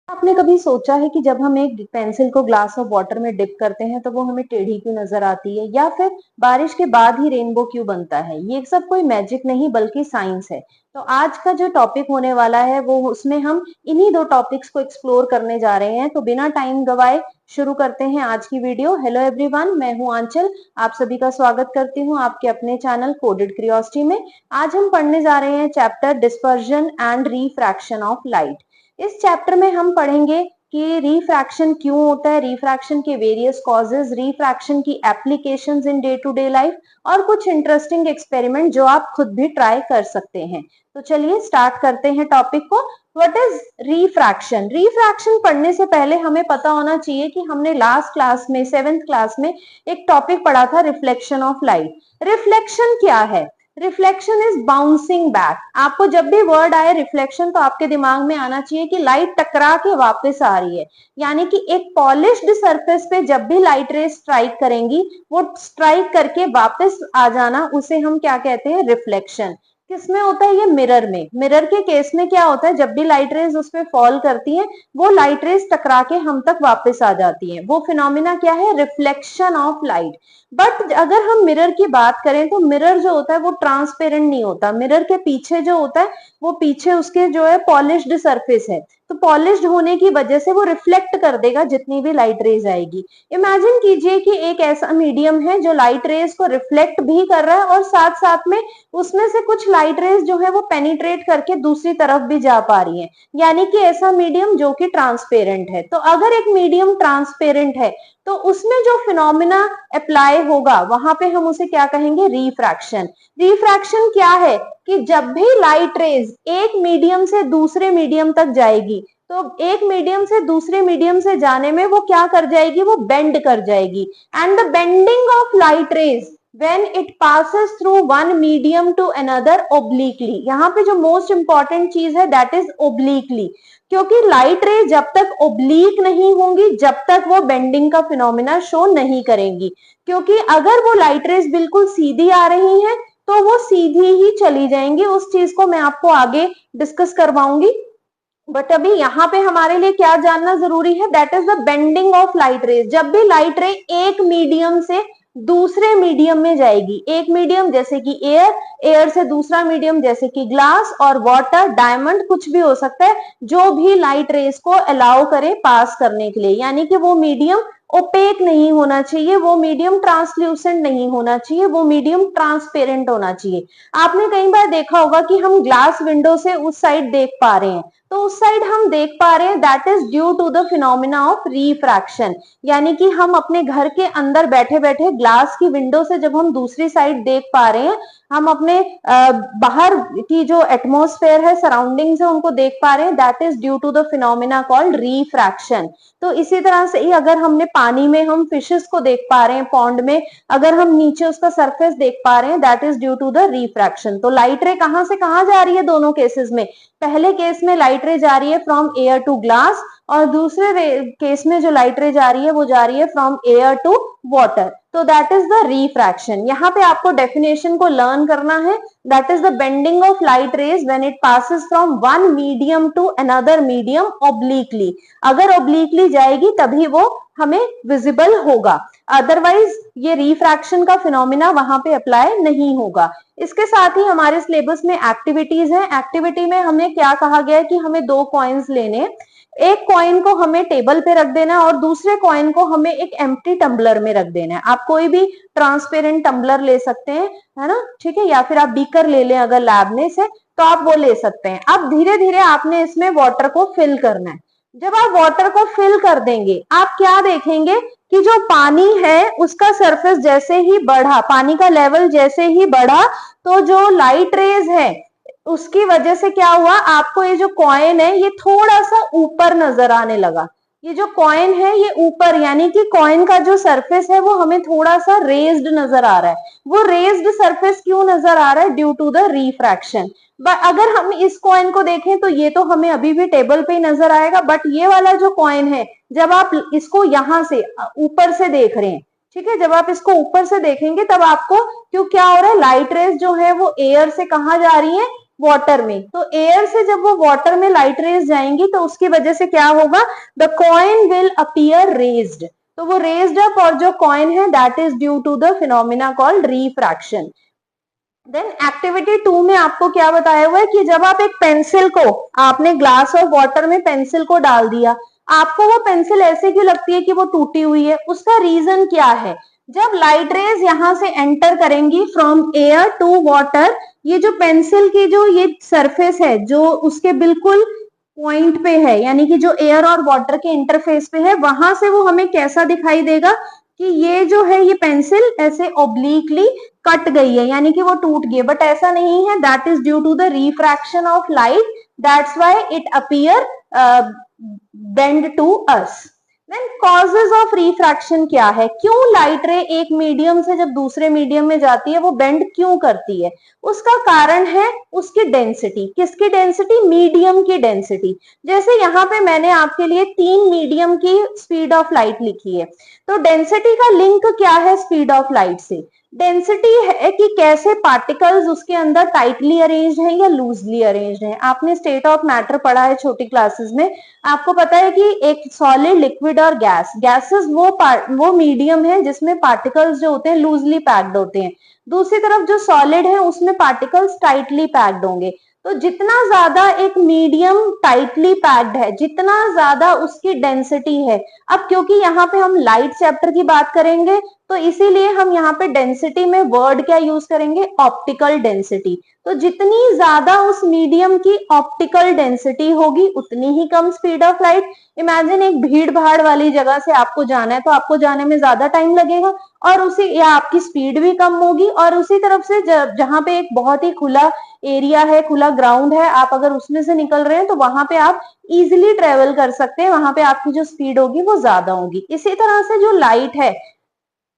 आपने कभी सोचा है कि जब हम एक पेंसिल को ग्लास ऑफ वाटर में डिप करते हैं तो वो हमें टेढ़ी क्यों नजर आती है, या फिर बारिश के बाद ही रेनबो क्यों बनता है? ये सब कोई मैजिक नहीं बल्कि साइंस है। तो आज का जो टॉपिक होने वाला है वो उसमें हम इन्हीं दो टॉपिक्स को एक्सप्लोर करने जा रहे हैं। तो बिना टाइम गवाए शुरू करते हैं आज की वीडियो। हेलो एवरीवन, मैं हूं आंचल। आप सभी का स्वागत करती हूं आपके अपने चैनल कोडेड क्यूरियोसिटी में। आज हम पढ़ने जा रहे हैं chapter dispersion and refraction of light. इस चैप्टर में हम पढ़ेंगे कि रिफ्रैक्शन क्यों होता है, रिफ्रैक्शन के वेरियस कॉजेज, रिफ्रैक्शन की applications in day to day life और कुछ इंटरेस्टिंग एक्सपेरिमेंट जो आप खुद भी ट्राई कर सकते हैं। तो चलिए स्टार्ट करते हैं टॉपिक को। What is refraction? रिफ्रैक्शन पढ़ने से पहले हमें पता होना चाहिए कि हमने लास्ट क्लास में 7th क्लास में एक टॉपिक पढ़ा था, रिफ्लेक्शन ऑफ लाइट। रिफ्लेक्शन क्या है? Reflection is bouncing back. आपको जब भी वर्ड आए रिफ्लेक्शन तो आपके दिमाग में आना चाहिए कि लाइट टकरा के वापस आ रही है, यानी कि एक पॉलिश्ड सरफेस पे जब भी लाइट रेज स्ट्राइक करेंगी वो स्ट्राइक करके वापस आ जाना, उसे हम क्या कहते हैं? रिफ्लेक्शन। किसमें होता है ये? मिरर में। मिरर के केस में क्या होता है, जब भी लाइट रेज उस पर फॉल करती है वो लाइट रेज टकरा के हम तक वापस आ जाती है। वो फिनोमिना क्या है? Reflection of light. बट अगर हम मिरर की बात करें तो मिरर जो होता है वो ट्रांसपेरेंट नहीं होता। मिरर के पीछे जो होता है वो पीछे उसके जो है पॉलिश्ड सरफेस है, तो पॉलिश्ड होने की वजह से वो रिफ्लेक्ट कर देगा जितनी भी लाइट रेज आएगी। इमेजिन कीजिए कि एक ऐसा मीडियम है जो लाइट रेज को रिफ्लेक्ट भी कर रहा है और साथ साथ में उसमें से कुछ लाइट रेज जो है वो पेनिट्रेट करके दूसरी तरफ भी जा पा रही है, यानी कि ऐसा मीडियम जो कि ट्रांसपेरेंट है। तो अगर एक मीडियम ट्रांसपेरेंट है तो उसमें जो फिनोमिना अप्लाई होगा वहां पे हम उसे क्या कहेंगे? रिफ्रैक्शन। रिफ्रैक्शन क्या है कि जब भी लाइट रेज एक मीडियम से दूसरे मीडियम तक जाएगी तो एक मीडियम से दूसरे मीडियम से जाने में वो क्या कर जाएगी? वो बेंड कर जाएगी। And the bending of light raise when it passes through one medium to another obliquely। यहाँ पे जो मोस्ट इंपॉर्टेंट चीज है दैट इज obliquely, क्योंकि लाइट रे जब तक ओब्लीक नहीं होंगी जब तक वो बेंडिंग का फिनोमिना शो नहीं करेंगी। क्योंकि अगर वो लाइट रेज बिल्कुल सीधी आ रही हैं तो वो सीधी ही चली जाएंगी। उस चीज को मैं आपको आगे डिस्कस करवाऊंगी, बट अभी यहाँ पे हमारे लिए क्या जानना जरूरी है? That is the bending of light raise. जब भी लाइट रे एक मीडियम से दूसरे मीडियम में जाएगी, एक मीडियम जैसे कि एयर, एयर से दूसरा मीडियम जैसे कि ग्लास और वाटर, डायमंड, कुछ भी हो सकता है, जो भी लाइट रेज को अलाउ करे पास करने के लिए, यानी कि वो मीडियम ओपेक नहीं होना चाहिए, वो मीडियम ट्रांसल्यूसेंट नहीं होना चाहिए, वो मीडियम ट्रांसपेरेंट होना चाहिए। आपने कई बार देखा होगा कि हम ग्लास विंडो से उस साइड देख पा रहे हैं, तो उस साइड हम देख पा रहे हैं, that is due to the phenomena of refraction. यानी कि हम अपने घर के अंदर बैठे बैठे ग्लास की विंडो से जब हम दूसरी साइड देख पा रहे हैं, हम अपने बाहर की जो एटमॉस्फेयर है, सराउंडिंग्स है, उनको देख पा रहे हैं, that is due to the phenomena called refraction. तो इसी तरह से ही अगर हमने पानी में हम फिशेस को देख पा रहे हैं, पॉन्ड में अगर हम नीचे उसका सरफेस देख पा रहे हैं, that is due to the refraction. तो लाइट रे कहां से कहां जा रही है दोनों केसेस में? पहले केस में लाइट रे जा रही है फ्रॉम एयर टू ग्लास, और दूसरे केस में जो लाइट रे जा रही है वो जा रही है फ्रॉम एयर टू वाटर। तो दैट इज द रिफ्रैक्शन। यहाँ पे आपको डेफिनेशन को लर्न करना है। That is the bending of light rays when it passes from one medium to another medium obliquely. अगर ओब्लिकली जाएगी तभी वो हमें विजिबल होगा, अदरवाइज ये रिफ्रैक्शन का फिनोमिना वहां पे अप्लाई नहीं होगा। इसके साथ ही हमारे सिलेबस में एक्टिविटीज हैं। एक्टिविटी में हमें क्या कहा गया है कि हमें 2 कॉइन्स लेने, एक कॉइन को हमें टेबल पे रख देना है और दूसरे कॉइन को हमें एक एम्प्टी टम्बलर में रख देना है। आप कोई भी ट्रांसपेरेंट टम्बलर ले सकते हैं, है ना, ठीक है, या फिर आप बीकर ले लें अगर लैब में से, तो आप वो ले सकते हैं। अब धीरे धीरे आपने इसमें वाटर को फिल करना है। जब आप वाटर को फिल कर देंगे, आप क्या देखेंगे कि जो पानी है उसका सरफेस जैसे ही बढ़ा, पानी का लेवल जैसे ही बढ़ा, तो जो लाइट रेज है उसकी वजह से क्या हुआ, आपको ये जो कॉइन है ये थोड़ा सा ऊपर नजर आने लगा। ये जो कॉइन है ये ऊपर, यानी कि कॉइन का जो सरफेस है वो हमें थोड़ा सा रेज्ड नजर आ रहा है। वो रेज्ड सरफेस क्यों नजर आ रहा है? Due to the refraction. अगर हम इस कॉइन को देखें तो ये तो हमें अभी भी टेबल पे ही नजर आएगा, बट ये वाला जो कॉइन है जब आप इसको यहां से ऊपर से देख रहे हैं, ठीक है, जब आप इसको ऊपर से देखेंगे तब आपको क्यों क्या हो रहा है, लाइट रेज जो है वो एयर से कहां जा रही है? वाटर में। तो एयर से जब वो वाटर में लाइट रेज जाएंगी तो उसकी वजह से क्या होगा, the coin will appear raised. तो वो रेज्ड अप, और जो कॉइन है that is due to the phenomena called refraction. Then activity 2 में आपको क्या बताया हुआ है कि जब आप एक पेंसिल को, आपने ग्लास और वाटर में पेंसिल को डाल दिया, आपको वो पेंसिल ऐसे क्यों लगती है कि वो टूटी हुई है, उसका रीजन क्या है। जब लाइट रेज यहां से एंटर करेंगी फ्रॉम एयर टू वाटर, ये जो पेंसिल की जो ये सरफेस है जो उसके बिल्कुल पॉइंट पे है, यानी कि जो एयर और वाटर के इंटरफेस पे है, वहां से वो हमें कैसा दिखाई देगा कि ये जो है ये पेंसिल ऐसे ओब्लिकली कट गई है, यानी कि वो टूट गई है। बट ऐसा नहीं है, that is due to the refraction of light, that's why it appear bend to us. Then causes of refraction क्या है, क्यों लाइट रे एक मीडियम से जब दूसरे मीडियम में जाती है वो बेंड क्यों करती है। उसका कारण है उसकी डेंसिटी। किसकी डेंसिटी, मीडियम की डेंसिटी। जैसे यहाँ पे मैंने आपके लिए 3 मीडियम की स्पीड ऑफ लाइट लिखी है, तो डेंसिटी का लिंक क्या है स्पीड ऑफ लाइट से। डेंसिटी है कि कैसे पार्टिकल्स उसके अंदर टाइटली अरेंज्ड हैं या लूजली अरेंज्ड हैं। आपने स्टेट ऑफ मैटर पढ़ा है छोटी क्लासेस में, आपको पता है कि एक सॉलिड, लिक्विड और गैस, गैसेस वो मीडियम है जिसमें पार्टिकल्स जो होते हैं लूजली पैक्ड होते हैं। दूसरी तरफ जो सॉलिड है उसमें पार्टिकल्स टाइटली पैक्ड होंगे। तो जितना ज्यादा एक मीडियम टाइटली पैक्ड है, जितना ज्यादा उसकी डेंसिटी है। अब क्योंकि यहाँ पे हम लाइट चैप्टर की बात करेंगे तो इसीलिए हम यहाँ पे डेंसिटी में वर्ड क्या यूज करेंगे, ऑप्टिकल डेंसिटी। तो जितनी ज्यादा उस मीडियम की ऑप्टिकल डेंसिटी होगी उतनी ही कम स्पीड ऑफ लाइट। इमेजिन एक भीड़ भाड़ वाली जगह से आपको जाना है तो आपको जाने में ज्यादा टाइम लगेगा और उसी या आपकी स्पीड भी कम होगी। और उसी तरफ से जहां पे एक बहुत ही खुला एरिया है, खुला ग्राउंड है, आप अगर उसमें से निकल रहे हैं तो वहां पे आप इजिली ट्रेवल कर सकते हैं, वहां पे आपकी जो स्पीड होगी वो ज्यादा होगी। इसी तरह से जो लाइट है,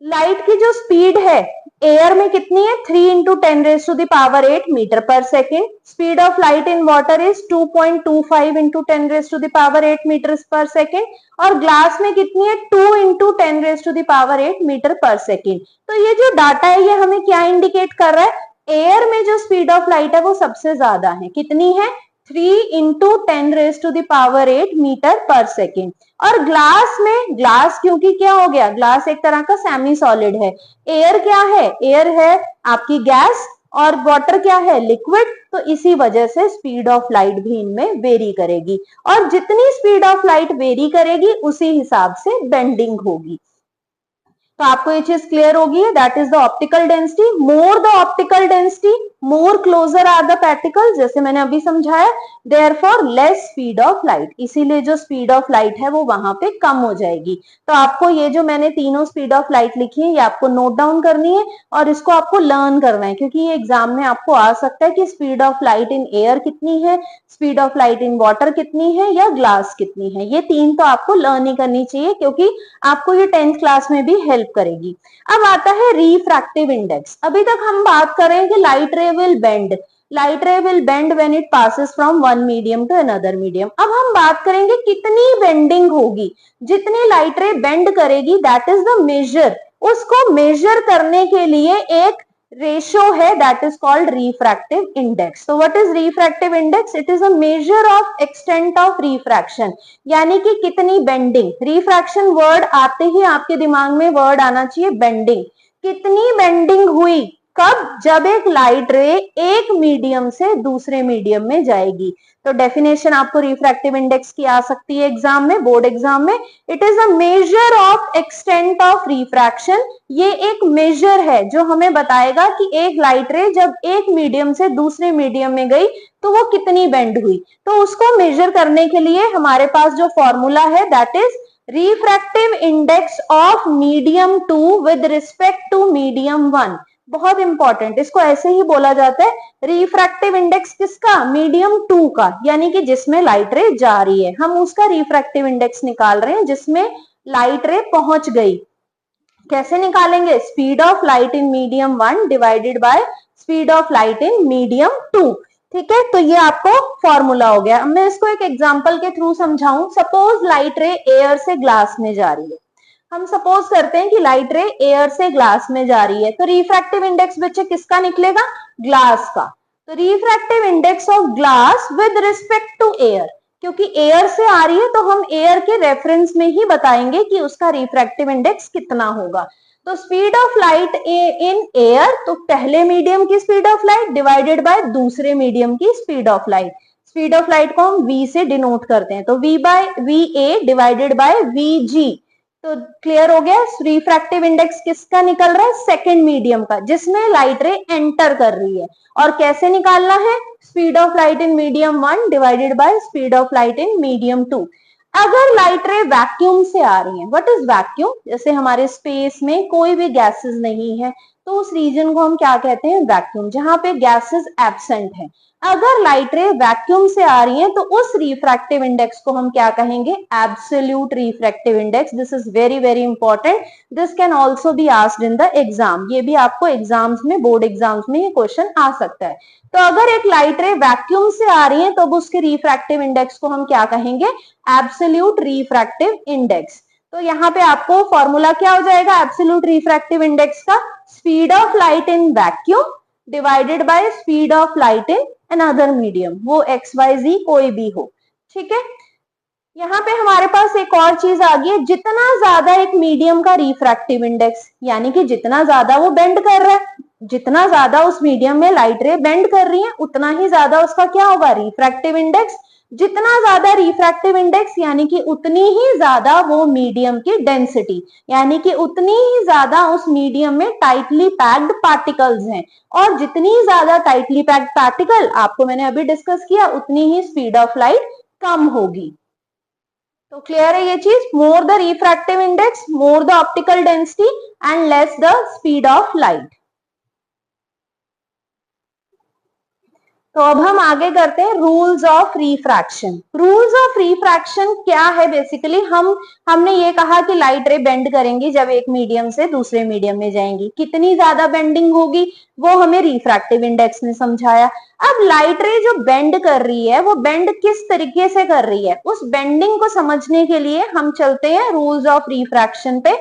लाइट की जो स्पीड है एयर में कितनी है, 3 into 10⁸ meter per second. Speed of light in water is 2.25 into 10⁸ meter per second. और ग्लास में कितनी है, 2 इंटू 10⁸ मीटर पर सेकेंड। तो ये जो डाटा है ये हमें क्या इंडिकेट कर रहा है, एयर में जो स्पीड ऑफ लाइट है वो सबसे ज्यादा है। कितनी है, 3 इंटू 10⁸ मीटर पर सेकेंड। और ग्लास में, ग्लास क्योंकि क्या हो गया, ग्लास एक तरह का सेमी सॉलिड है। एयर क्या है, एयर है आपकी गैस, और वाटर क्या है, लिक्विड। तो इसी वजह से स्पीड ऑफ लाइट भी इनमें वेरी करेगी, और जितनी स्पीड ऑफ लाइट वेरी करेगी उसी हिसाब से बेंडिंग होगी। तो आपको ये चीज क्लियर होगी, that is the optical density. More the optical density, more closer are the particles, जैसे मैंने अभी समझाया, therefore less speed of light, इसीलिए जो स्पीड ऑफ लाइट है वो वहां पे कम हो जाएगी। तो आपको ये जो मैंने तीनों स्पीड ऑफ लाइट लिखी है ये आपको नोट डाउन करनी है और इसको आपको लर्न करना है, क्योंकि ये एग्जाम में आपको आ सकता है कि speed of light in air कितनी है, speed of light in water कितनी है, या ग्लास कितनी है। ये तीन तो आपको लर्न ही करनी चाहिए क्योंकि आपको ये 10th क्लास में भी हेल्प करेगी। अब आता है रिफ्रैक्टिव इंडेक्स। अभी तक हम बात कर रहे हैं कि light ray will bend, light ray will bend when it passes from one medium to another medium. अब हम बात करेंगे कितनी बेंडिंग होगी, जितनी लाइट रे बेंड करेगी दैट इज द मेजर। उसको मेजर करने के लिए एक रेशो है that is called refractive index. तो what is refractive index, it is a measure of extent of refraction, यानी कि कितनी बेंडिंग। रिफ्रैक्शन वर्ड आते ही आपके दिमाग में वर्ड आना चाहिए बेंडिंग। कितनी बेंडिंग हुई, कब, जब एक लाइट रे एक मीडियम से दूसरे मीडियम में जाएगी। तो डेफिनेशन आपको रिफ्रैक्टिव इंडेक्स की आ सकती है एग्जाम में, बोर्ड एग्जाम में। It is a measure of extent of refraction. ये एक मेजर है जो हमें बताएगा कि एक लाइट रे जब एक मीडियम से दूसरे मीडियम में गई तो वो कितनी बेंड हुई। तो उसको मेजर करने के लिए हमारे पास जो फॉर्मूला है that is refractive index of medium 2 with respect to medium 1। बहुत इंपॉर्टेंट, इसको ऐसे ही बोला जाता है रिफ्रैक्टिव इंडेक्स किसका, मीडियम 2 का, यानी कि जिसमें लाइट रे जा रही है, हम उसका रिफ्रैक्टिव इंडेक्स निकाल रहे हैं जिसमें लाइट रे पहुंच गई। कैसे निकालेंगे, speed of light in medium 1 divided by speed of light in medium 2। ठीक है, तो ये आपको फॉर्मूला हो गया। अब मैं इसको एक एग्जांपल के थ्रू समझाऊं। सपोज लाइट रे एयर से ग्लास में जा रही है। हम सपोज करते हैं कि लाइट रे एयर से ग्लास में जा रही है, तो रिफ्रैक्टिव इंडेक्स बच्चे किसका निकलेगा, ग्लास का। तो refractive index of glass with respect to air, क्योंकि एयर से आ रही है तो हम एयर के रेफरेंस में ही बताएंगे कि उसका रिफ्रैक्टिव इंडेक्स कितना होगा। तो speed of light in air, तो पहले मीडियम की speed of light divided by दूसरे मीडियम की speed of light. Speed of light को हम v से डिनोट करते हैं, तो va डिवाइडेड बाय vg। तो क्लियर हो गया, रिफ्रैक्टिव इंडेक्स किसका निकल रहा है, सेकेंड मीडियम का, जिसमें लाइट रे एंटर कर रही है। और कैसे निकालना है, speed of light in medium 1 divided by speed of light in medium 2। अगर लाइट रे वैक्यूम से आ रही है, व्हाट इज वैक्यूम, जैसे हमारे स्पेस में कोई भी गैसेस नहीं है तो उस रीजन को हम क्या कहते हैं, वैक्यूम, जहां पे गैसेस एब्सेंट है। अगर लाइट रे वैक्यूम से आ रही है तो उस रिफ्रैक्टिव इंडेक्स को हम क्या कहेंगे, absolute refractive index. This is very very important, this can also be asked in the exam, ये भी आपको एग्जाम्स में, बोर्ड एग्जाम्स में ये क्वेश्चन आ सकता है। तो अगर एक लाइट रे वैक्यूम से आ रही है तो उसके रिफ्रैक्टिव इंडेक्स को हम क्या कहेंगे, एब्सोल्यूट रिफ्रैक्टिव इंडेक्स। तो यहाँ पे आपको फॉर्मूला क्या हो जाएगा एब्सोल्यूट रिफ्रैक्टिव इंडेक्स का, speed of light in vacuum divided by speed of light in another medium, वो XYZ कोई भी हो, ठीक है। यहाँ पे हमारे पास एक और चीज आ गई है, जितना ज्यादा एक मीडियम का रिफ्रैक्टिव इंडेक्स, यानी कि जितना ज्यादा वो बेंड कर रहा है, जितना ज्यादा उस मीडियम में लाइट रे बेंड कर रही है उतना ही ज्यादा उसका क्या होगा, रिफ्रैक्टिव इंडेक्स। जितना ज्यादा रिफ्रैक्टिव इंडेक्स यानी कि उतनी ही ज्यादा वो मीडियम की डेंसिटी, यानी कि उतनी ही ज्यादा उस मीडियम में टाइटली पैक्ड पार्टिकल्स हैं। और जितनी ज्यादा टाइटली पैक्ड पार्टिकल, आपको मैंने अभी डिस्कस किया, उतनी ही स्पीड ऑफ लाइट कम होगी। तो क्लियर है ये चीज, more the refractive index more the optical density and less the speed of light. तो अब हम आगे करते हैं rules of refraction. Rules of refraction क्या है, बेसिकली हमने ये कहा कि लाइट रे बेंड करेंगी जब एक मीडियम से दूसरे मीडियम में जाएंगी, कितनी ज्यादा बेंडिंग होगी वो हमें रिफ्रैक्टिव इंडेक्स ने समझाया। अब लाइट रे जो बेंड कर रही है वो बेंड किस तरीके से कर रही है, उस बेंडिंग को समझने के लिए हम चलते हैं रूल्स ऑफ रिफ्रैक्शन पे।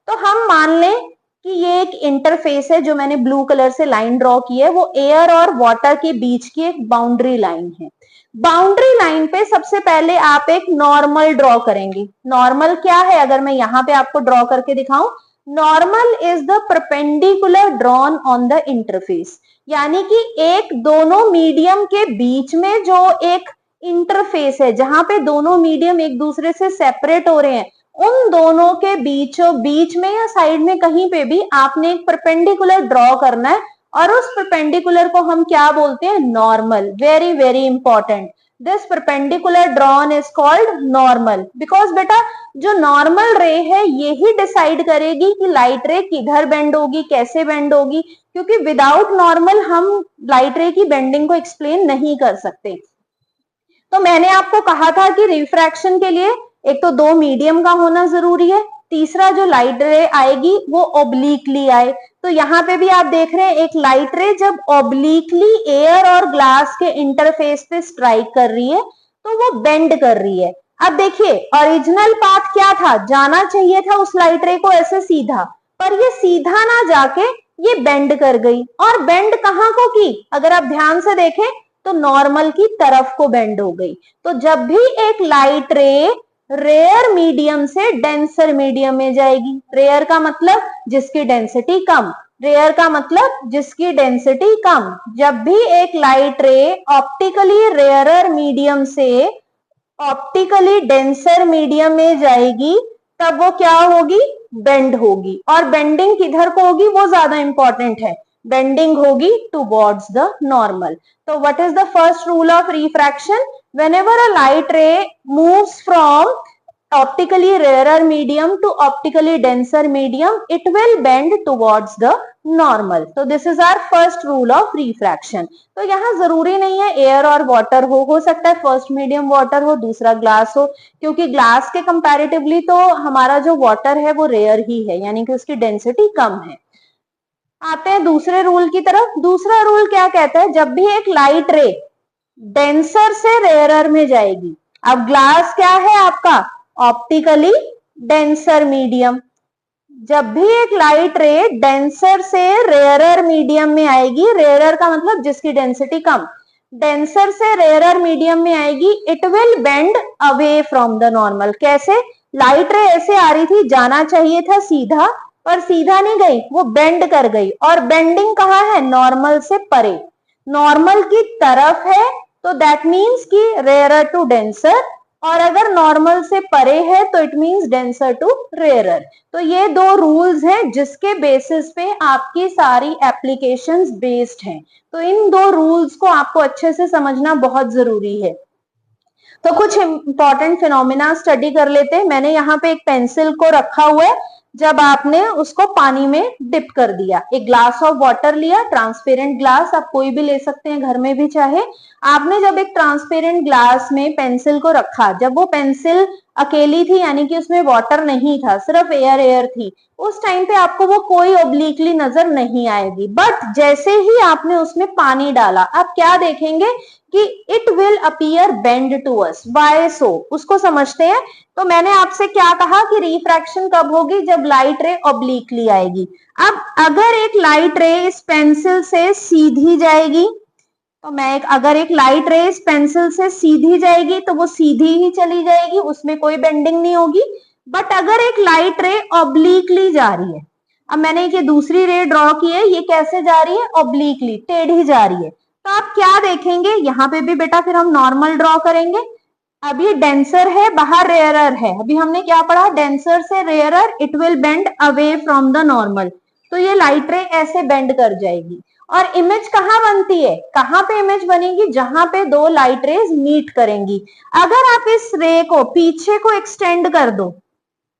तो हम मान लें कि ये एक इंटरफेस है, जो मैंने ब्लू कलर से लाइन ड्रॉ की है, वो एयर और वाटर के बीच की एक बाउंड्री लाइन है। बाउंड्री लाइन पे सबसे पहले आप एक नॉर्मल ड्रॉ करेंगे। नॉर्मल क्या है, अगर मैं यहाँ पे आपको ड्रॉ करके दिखाऊं, normal is the perpendicular drawn on the interface, यानी कि एक दोनों मीडियम के बीच में जो एक इंटरफेस है, जहां पे दोनों मीडियम एक दूसरे से सेपरेट हो रहे हैं, उन दोनों के बीचों बीच में या साइड में कहीं पे भी आपने एक परपेंडिकुलर ड्रॉ करना है, और उस परपेंडिकुलर को हम क्या बोलते हैं, normal. Very very important, this perpendicular drawn is called normal, because बेटा जो नॉर्मल रे है यही डिसाइड करेगी कि लाइट रे किधर बेंड होगी, कैसे बेंड होगी, क्योंकि विदाउट नॉर्मल हम लाइट रे की बेंडिंग को एक्सप्लेन नहीं कर सकते। तो मैंने आपको कहा था कि रिफ्रैक्शन के लिए एक तो दो मीडियम का होना जरूरी है, तीसरा जो लाइट रे आएगी वो ओब्लिकली आए। तो यहाँ पे भी आप देख रहे हैं एक लाइट रे जब ओब्लिकली एयर और ग्लास के इंटरफेस पे स्ट्राइक कर रही है तो वो बेंड कर रही है। अब देखिए ओरिजिनल पाथ क्या था, जाना चाहिए था उस लाइट रे को ऐसे सीधा, पर ये सीधा ना जाके ये बेंड कर गई। और बेंड कहाँ को की, अगर आप ध्यान से देखें तो नॉर्मल की तरफ को बेंड हो गई। तो जब भी एक लाइट रे रेयर मीडियम से डेंसर मीडियम में जाएगी, रेयर का मतलब जिसकी डेंसिटी कम, रेयर का मतलब जिसकी डेंसिटी कम, जब भी एक लाइट रे ऑप्टिकली रेयरर मीडियम से ऑप्टिकली डेंसर मीडियम में जाएगी तब वो क्या होगी, बेंड होगी। और बेंडिंग किधर को होगी वो ज्यादा इंपॉर्टेंट है, बेंडिंग होगी टुवर्ड्स द नॉर्मल। तो what is the first rule of refraction, whenever a light ray moves from optically rarer medium to optically denser medium, it will bend towards the normal. So this is our first rule of refraction. तो यहाँ जरूरी नहीं है air और water हो सकता है first medium water हो, दूसरा ग्लास हो, क्योंकि ग्लास के कंपैरेटिवली तो हमारा जो वाटर है वो रेयर ही है, यानी कि उसकी डेंसिटी कम है। आते हैं दूसरे रूल की तरफ। दूसरा रूल क्या कहता है, जब भी एक लाइट रे डेंसर से रेयरर में जाएगी, अब ग्लास क्या है आपका, ऑप्टिकली डेंसर मीडियम, जब भी एक लाइट रे डेंसर से रेयरर मीडियम में आएगी, रेयरर का मतलब जिसकी डेंसिटी कम, डेंसर से रेयरर मीडियम में आएगी, it will bend away from the normal. कैसे? लाइट रे ऐसे आ रही थी, जाना चाहिए था सीधा, पर सीधा नहीं गई, वो बेंड कर गई। और बेंडिंग कहाँ है? नॉर्मल से परे, नॉर्मल की तरफ है, तो दैट मीन्स कि रेयरर टू डेंसर, और अगर नॉर्मल से परे है तो it means denser to rarer. तो ये दो रूल्स हैं जिसके बेसिस पे आपकी सारी एप्लीकेशंस बेस्ड हैं। तो इन दो रूल्स को आपको अच्छे से समझना बहुत जरूरी है। तो कुछ इंपॉर्टेंट फिनोमिना स्टडी कर लेते हैं। मैंने यहाँ पे एक पेंसिल को रखा हुआ है, जब आपने उसको पानी में डिप कर दिया, एक ग्लास ऑफ वाटर लिया, ट्रांसपेरेंट ग्लास आप कोई भी ले सकते हैं घर में भी चाहे। आपने जब एक ट्रांसपेरेंट ग्लास में पेंसिल को रखा, जब वो पेंसिल अकेली थी यानी कि उसमें वाटर नहीं था, सिर्फ एयर थी, उस टाइम पे आपको वो कोई ऑब्लिकली नजर नहीं आएगी। बट जैसे ही आपने उसमें पानी डाला, आप क्या देखेंगे कि it will appear bend to us. Why so? उसको समझते हैं। तो मैंने आपसे क्या कहा कि रिफ्रैक्शन कब होगी? जब लाइट रे ऑब्लिकली आएगी। अब अगर एक लाइट रे इस पेंसिल से सीधी जाएगी, तो अगर एक लाइट रे इस पेंसिल से सीधी जाएगी तो वो सीधी ही चली जाएगी, उसमें कोई बेंडिंग नहीं होगी। बट अगर एक लाइट रे ऑब्लिकली जा रही है, अब मैंने ये दूसरी रे ड्रॉ की है, ये कैसे जा रही है? ऑब्लिकली, टेढ़ी जा रही है। तो आप क्या देखेंगे? यहाँ पे भी बेटा फिर हम नॉर्मल ड्रॉ करेंगे। अब ये डेंसर है, बाहर रेयरर है। अभी हमने क्या पढ़ा? डेंसर से rarer, it will bend away from the normal. तो ये लाइट रे ऐसे बेंड कर जाएगी। और इमेज कहाँ बनती है? कहाँ पे इमेज बनेगी? जहां पे दो लाइट रेज मीट करेंगी। अगर आप इस रे को पीछे को एक्सटेंड कर दो,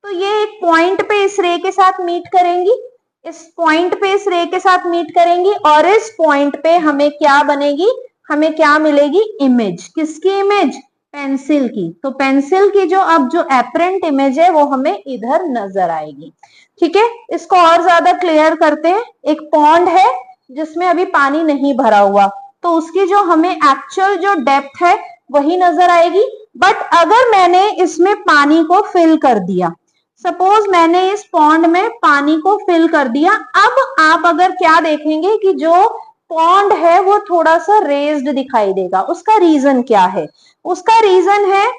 तो ये एक पॉइंट पे इस रे के साथ मीट करेंगी, इस पॉइंट पे इस रे के साथ मीट करेंगी, और इस पॉइंट पे हमें क्या बनेगी? हमें क्या मिलेगी? इमेज। किसकी इमेज? पेंसिल की। तो पेंसिल की जो एपरेंट इमेज है वो हमें इधर नजर आएगी। ठीक है, इसको और ज्यादा क्लियर करते हैं। एक पॉन्ड है जिसमें अभी पानी नहीं भरा हुआ, तो उसकी जो हमें एक्चुअल जो डेप्थ है वही नजर आएगी। बट अगर मैंने इसमें पानी को फिल कर दिया, सपोज मैंने इस पॉन्ड में पानी को फिल कर दिया, अब आप अगर क्या देखेंगे कि जो पॉन्ड है वो थोड़ा सा रेज्ड दिखाई देगा। उसका रीजन क्या है? उसका रीजन है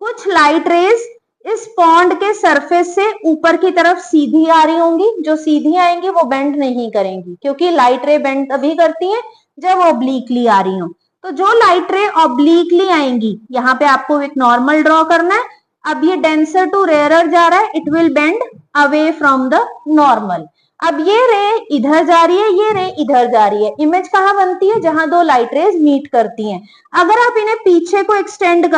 कुछ लाइट रेज इस पॉन्ड के सरफेस से ऊपर की तरफ सीधी आ रही होंगी, जो सीधी आएंगी वो बेंड नहीं करेंगी, क्योंकि लाइट रे बेंड तभी करती है जब ऑब्लिकली आ रही हो। तो जो लाइट रे ऑब्लिकली आएंगी, यहाँ पे आपको एक नॉर्मल ड्रॉ करना है। अब ये डेंसर टू रेयरर जा रहा है, it will bend away from the normal. अब ये रे इधर जा रही है, ये रे इधर जा रही है। इमेज कहाँ बनती है? जहां दो लाइट रेज मीट करती हैं। अगर आप इन्हें पीछे को एक्सटेंड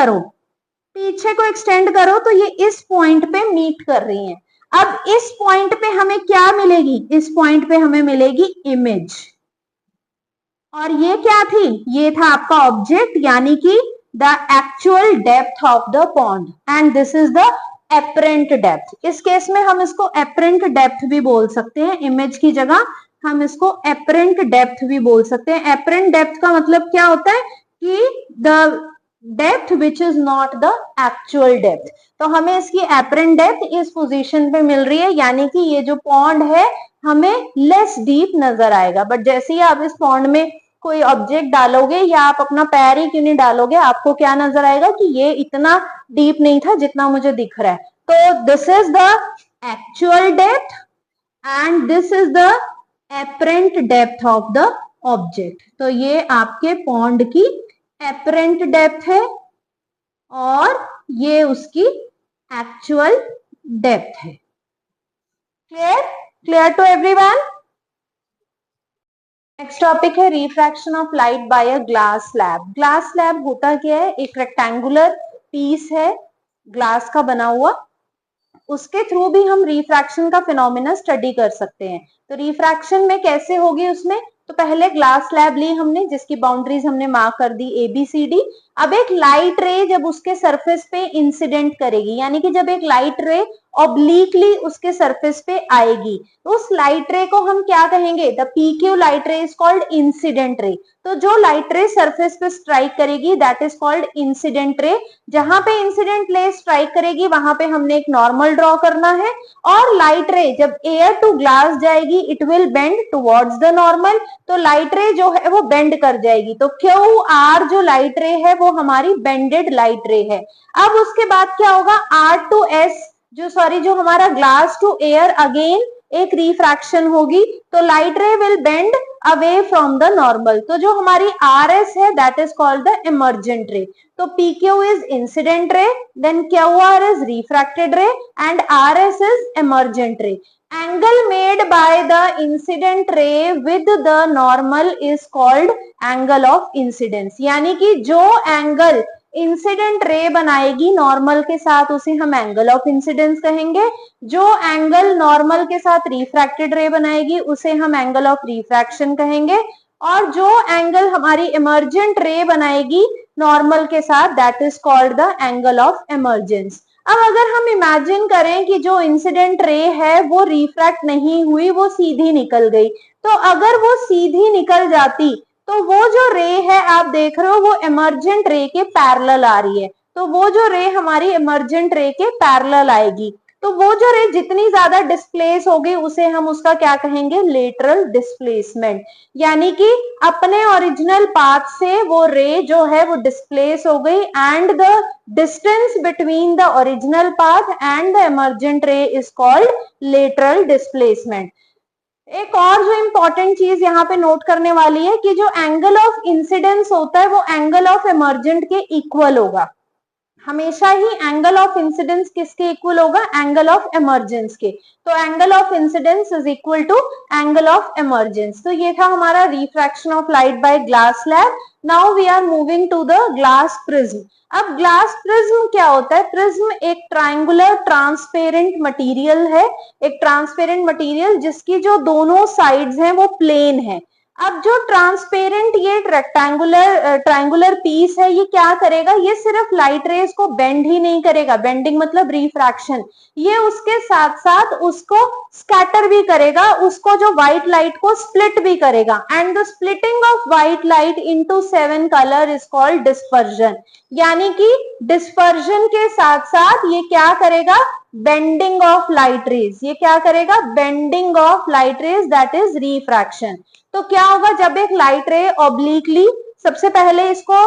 करो, तो ये इस पॉइंट पे मीट कर रही हैं। अब इस पॉइंट पे हमें क्या मिलेगी? इस पॉइंट पे हमें मिलेगी इमेज। और ये क्या थी? ये था आपका ऑब्जेक्ट, यानी कि the actual depth of the pond, and this is the apparent depth. इस केस में हम इसको एपरेंट डेप्थ भी बोल सकते हैं, इमेज की जगह हम इसको एपरेंट डेप्थ भी बोल सकते हैं। एपरेंट डेप्थ का मतलब क्या होता है? कि the depth which is not the actual depth. तो हमें इसकी एपरेंट डेप्थ इस पोजीशन पे मिल रही है, यानी कि ये जो पॉन्ड है हमें लेस डीप नजर आएगा। बट जैसे ही आप इस पॉन्ड में कोई ऑब्जेक्ट डालोगे, या आप अपना पैर ही क्यों नहीं डालोगे, आपको क्या नजर आएगा कि ये इतना डीप नहीं था जितना मुझे दिख रहा है। तो this is the actual depth and this is the apparent depth of the object. तो ये आपके पॉन्ड की एपरेंट डेप्थ है और ये उसकी एक्चुअल डेप्थ है। Clear to everyone? Next topic है refraction of light by a glass slab. Glass slab होता क्या है? एक रेक्टेंगुलर पीस है ग्लास का बना हुआ, उसके थ्रू भी हम रिफ्रैक्शन का फिनोमिना स्टडी कर सकते हैं। तो रिफ्रैक्शन में कैसे होगी उसमें? तो पहले ग्लास स्लैब ली हमने, जिसकी बाउंड्रीज हमने मार्क कर दी ABCD। अब एक लाइट रे जब उसके सरफेस पे इंसिडेंट करेगी, यानी कि जब एक लाइट रे ऑब्लिकली उसके सरफेस पे आएगी। तो उस लाइट रे को हम क्या कहेंगे? द पीक्यू लाइट रे इज कॉल्ड इंसिडेंट रे। तो जो लाइट रे सरफेस पे स्ट्राइक करेगी that is called incident ray. जहां पे इंसिडेंट रे स्ट्राइक करेगी वहां पे हमने एक नॉर्मल ड्रॉ करना है, और लाइट रे जब एयर टू ग्लास जाएगी it will bend towards the normal. तो लाइट रे जो है वो बेंड कर जाएगी। तो क्यू आर जो लाइट रे है वो हमारी बेंडेड लाइट रे है। अब उसके बाद क्या होगा? आर टू एस जो हमारा ग्लास टू एयर, अगेन एक रिफ्रैक्शन होगी, तो light ray will bend away from the normal. तो जो हमारी आर एस है that is called the emergent ray. तो PQ is incident ray, then QR is refracted ray and RS is emergent ray. Angle made by the incident ray with the normal is called angle of incidence। यानी कि जो angle incident ray बनाएगी normal के साथ उसे हम angle of incidence कहेंगे। जो एंगल नॉर्मल के साथ रिफ्रैक्टेड रे बनाएगी उसे हम एंगल ऑफ रिफ्रैक्शन कहेंगे। और जो एंगल हमारी इमर्जेंट रे बनाएगी नॉर्मल के साथ that is called the angle of emergence. अब अगर हम इमेजिन करें कि जो इंसिडेंट रे है वो रिफ्रैक्ट नहीं हुई, वो सीधी निकल गई, तो अगर वो सीधी निकल जाती तो वो जो रे है आप देख रहे हो वो इमर्जेंट रे के पैरेलल आ रही है। तो वो जो रे हमारी इमर्जेंट रे के पैरेलल आएगी, तो वो जो रे जितनी ज्यादा डिस्प्लेस होगी उसे हम उसका क्या कहेंगे? Lateral displacement. यानी कि अपने ओरिजिनल पाथ से वो रे जो है वो डिस्प्लेस हो गई and the distance between the original path and the emergent रे इज कॉल्ड लेटरल डिस्प्लेसमेंट। एक और जो इंपॉर्टेंट चीज यहाँ पे नोट करने वाली है कि जो एंगल ऑफ इंसिडेंस होता है वो एंगल ऑफ इमर्जेंट के इक्वल होगा। हमेशा ही एंगल ऑफ इंसिडेंस किसके इक्वल होगा? एंगल ऑफ इमर्जेंस के। तो angle of incidence is equal to angle of emergence. तो ये था हमारा refraction of light by glass slab. Now we are moving to the glass prism. अब ग्लास प्रिज्म क्या होता है? प्रिज्म एक ट्राइंगुलर ट्रांसपेरेंट मटेरियल है, एक ट्रांसपेरेंट मटेरियल जिसकी जो दोनों साइड्स हैं वो प्लेन है। अब जो ट्रांसपेरेंट ये ट्रायंगुलर पीस है ये क्या करेगा? ये सिर्फ लाइट रेज को बेंड ही नहीं करेगा, बेंडिंग मतलब रिफ्रैक्शन, ये उसके साथ साथ उसको स्कैटर भी करेगा, उसको जो व्हाइट लाइट को स्प्लिट भी करेगा। And the splitting of white light into 7 colour is called dispersion. यानी कि डिस्पर्जन के साथ साथ ये क्या करेगा? Bending of light raise. ये क्या करेगा? Bending of light raise that is refraction. तो क्या होगा जब एक लाइट रे ऑब्लिकली, सबसे पहले इसको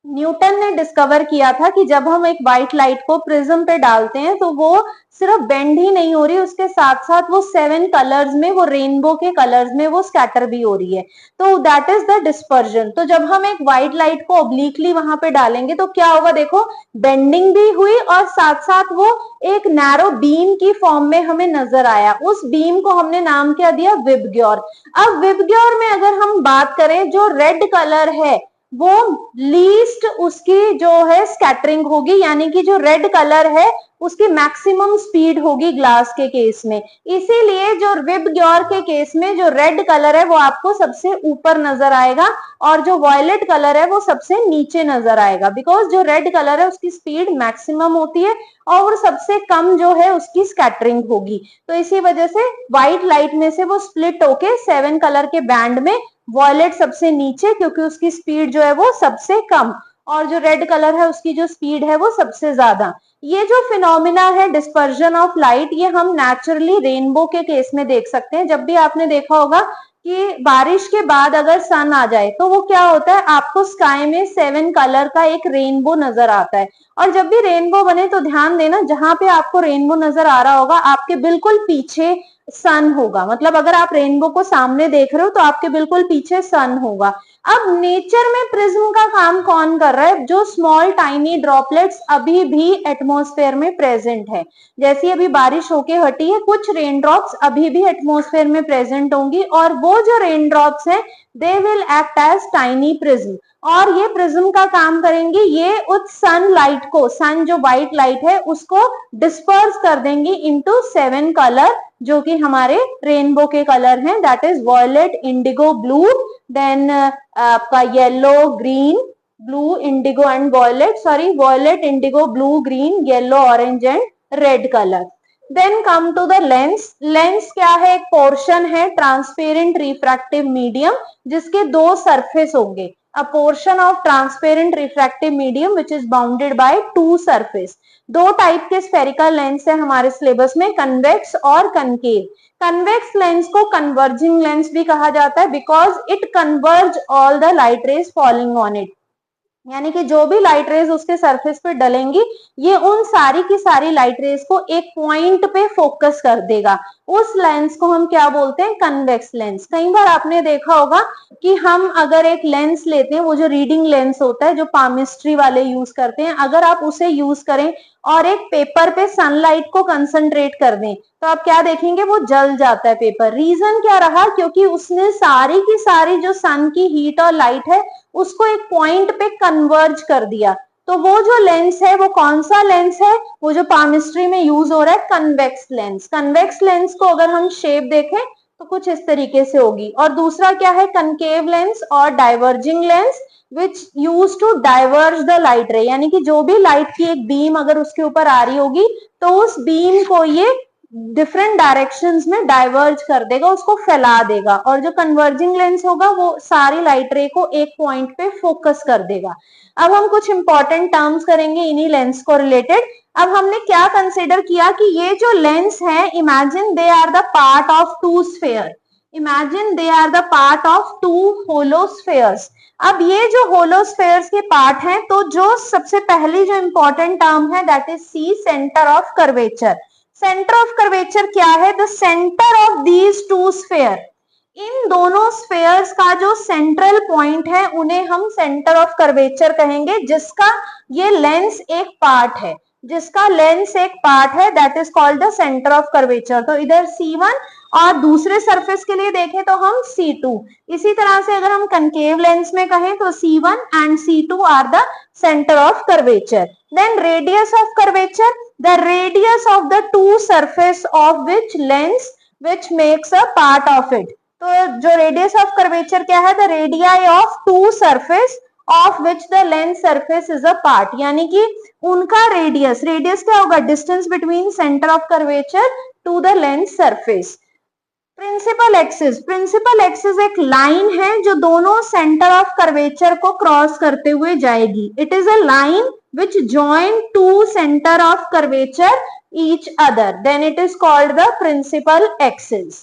न्यूटन ने डिस्कवर किया था कि जब हम एक व्हाइट लाइट को प्रिज्म पे डालते हैं तो वो सिर्फ बेंड ही नहीं हो रही, उसके साथ साथ वो 7 कलर्स में, वो रेनबो के कलर्स में वो स्कैटर भी हो रही है। तो दैट इज द डिस्पर्जन। तो जब हम एक व्हाइट लाइट को ऑब्लिकली वहां पे डालेंगे तो क्या होगा? देखो बेंडिंग भी हुई और साथ साथ वो एक नैरो बीम की फॉर्म में हमें नजर आया। उस बीम को हमने नाम क्या दिया? विबग्योर। अब विबग्योर में अगर हम बात करें, जो रेड कलर है वो लीस्ट उसकी जो है स्कैटरिंग होगी, यानी कि जो रेड कलर है उसकी मैक्सिमम स्पीड होगी ग्लास के केस में। इसीलिए जो विबग्योर के केस में जो रेड कलर है वो आपको सबसे ऊपर नजर आएगा और जो वॉयलेट कलर है वो सबसे नीचे नजर आएगा, बिकॉज जो रेड कलर है उसकी स्पीड मैक्सिमम होती है और सबसे कम जो है उसकी स्कैटरिंग होगी। तो इसी वजह से व्हाइट लाइट में से वो स्प्लिट होके 7 कलर के बैंड में वॉयलेट सबसे नीचे, क्योंकि उसकी स्पीड जो है वो सबसे कम, और जो रेड कलर है उसकी जो स्पीड है वो सबसे ज्यादा। ये जो फिनोमिना है डिस्पर्जन ऑफ लाइट, ये हम नेचुरली रेनबो के केस में देख सकते हैं। जब भी आपने देखा होगा कि बारिश के बाद अगर सन आ जाए तो वो क्या होता है, आपको स्काई में 7 कलर का एक रेनबो नजर आता है। और जब भी रेनबो बने तो ध्यान देना, जहां पे आपको रेनबो नजर आ रहा होगा आपके बिल्कुल पीछे सन होगा। मतलब अगर आप रेनबो को सामने देख रहे हो तो आपके बिल्कुल पीछे सन होगा। अब नेचर में प्रिज्म का काम कौन कर रहा है? जो स्मॉल टाइनी ड्रॉपलेट्स अभी भी एटमॉस्फेयर में प्रेजेंट है। जैसी अभी बारिश होके हटी है, कुछ रेन ड्रॉप्स अभी भी एटमॉस्फेयर में प्रेजेंट होंगी और वो जो रेन ड्रॉप्स हैं they will act as tiny prism. और ये प्रिज्म का काम करेंगे, ये उस सन लाइट को, सन जो व्हाइट लाइट है उसको डिस्पर्स कर देंगे इनटू 7 कलर, जो कि हमारे रेनबो के कलर हैं, that is violet, indigo, blue, then आपका yellow, green, blue, indigo and violet, sorry violet, indigo, blue, green, yellow, orange and red colour. Then come to the lens. Lens क्या है? एक portion है transparent refractive medium जिसके दो surface होंगे। अ portion of transparent refractive medium which is bounded by two surface. दो type के spherical lens है हमारे सिलेबस में, कन्वेक्स और कनकेव। कन्वेक्स लेंस को कन्वर्जिंग लेंस भी कहा जाता है because it converge all the light rays falling on it, यानी कि जो भी लाइट रेज उसके सरफेस पे डलेंगी ये उन सारी की सारी लाइट रेज को एक पॉइंट पे फोकस कर देगा। उस लेंस को हम क्या बोलते हैं? Convex lens. कई बार आपने देखा होगा कि हम अगर एक लेंस लेते हैं, वो जो रीडिंग लेंस होता है जो पामिस्ट्री वाले यूज करते हैं, अगर आप उसे यूज करें और एक पेपर पे सनलाइट को कंसंट्रेट कर दें तो आप क्या देखेंगे? वो जल जाता है पेपर। रीजन क्या रहा? क्योंकि उसने सारी की सारी जो सन की हीट और लाइट है उसको एक पॉइंट पे कन्वर्ज कर दिया। तो वो जो लेंस है वो कौन सा लेंस है? वो जो पामिस्ट्री में यूज हो रहा है, कन्वेक्स लेंस। कन्वेक्स लेंस को अगर हम शेप देखें तो कुछ इस तरीके से होगी। और दूसरा क्या है? कनकेव लेंस और diverging lens which use to diverge the light ray, यानी कि जो भी लाइट की एक बीम अगर उसके ऊपर आ रही होगी तो उस बीम को ये डिफरेंट डायरेक्शंस में डाइवर्ज कर देगा, उसको फैला देगा। और जो कन्वर्जिंग लेंस होगा वो सारी लाइट रे को एक पॉइंट पे फोकस कर देगा। अब हम कुछ इंपॉर्टेंट टर्म्स करेंगे इन्हीं लेंस को रिलेटेड। अब हमने क्या कंसिडर किया कि ये जो लेंस है, imagine they are the part of two sphere, imagine they are the part of two hollow spheres. अब ये जो होलो स्फेयर्स के पार्ट हैं, तो जो सबसे पहली जो इंपॉर्टेंट टर्म है that is C, centre of curvature. Centre of curvature क्या है? The centre of these two sphere, इन दोनों स्फेयर्स का जो सेंट्रल पॉइंट है उन्हें हम सेंटर ऑफ कर्वेचर कहेंगे, जिसका ये लेंस एक पार्ट है, जिसका लेंस एक पार्ट है, that is called the centre of curvature. तो इधर C1 और दूसरे सरफेस के लिए देखें तो हम C2। इसी तरह से अगर हम कनकेव लेंस में कहें तो C1 and C2 are the centre of curvature. Then radius of curvature, the radius of the two surface of which lens which makes a part of it। तो जो रेडियस ऑफ कर्वेचर क्या है? The radii of two surface of which the lens surface is a part, यानी कि उनका radius, radius क्या होगा? Distance between centre of curvature to the lens surface. Principal axis, principal axis एक line है जो दोनों सेंटर ऑफ कर्वेचर को क्रॉस करते हुए जाएगी। It is a line which join two center of curvature each other, then it is called the principal axis।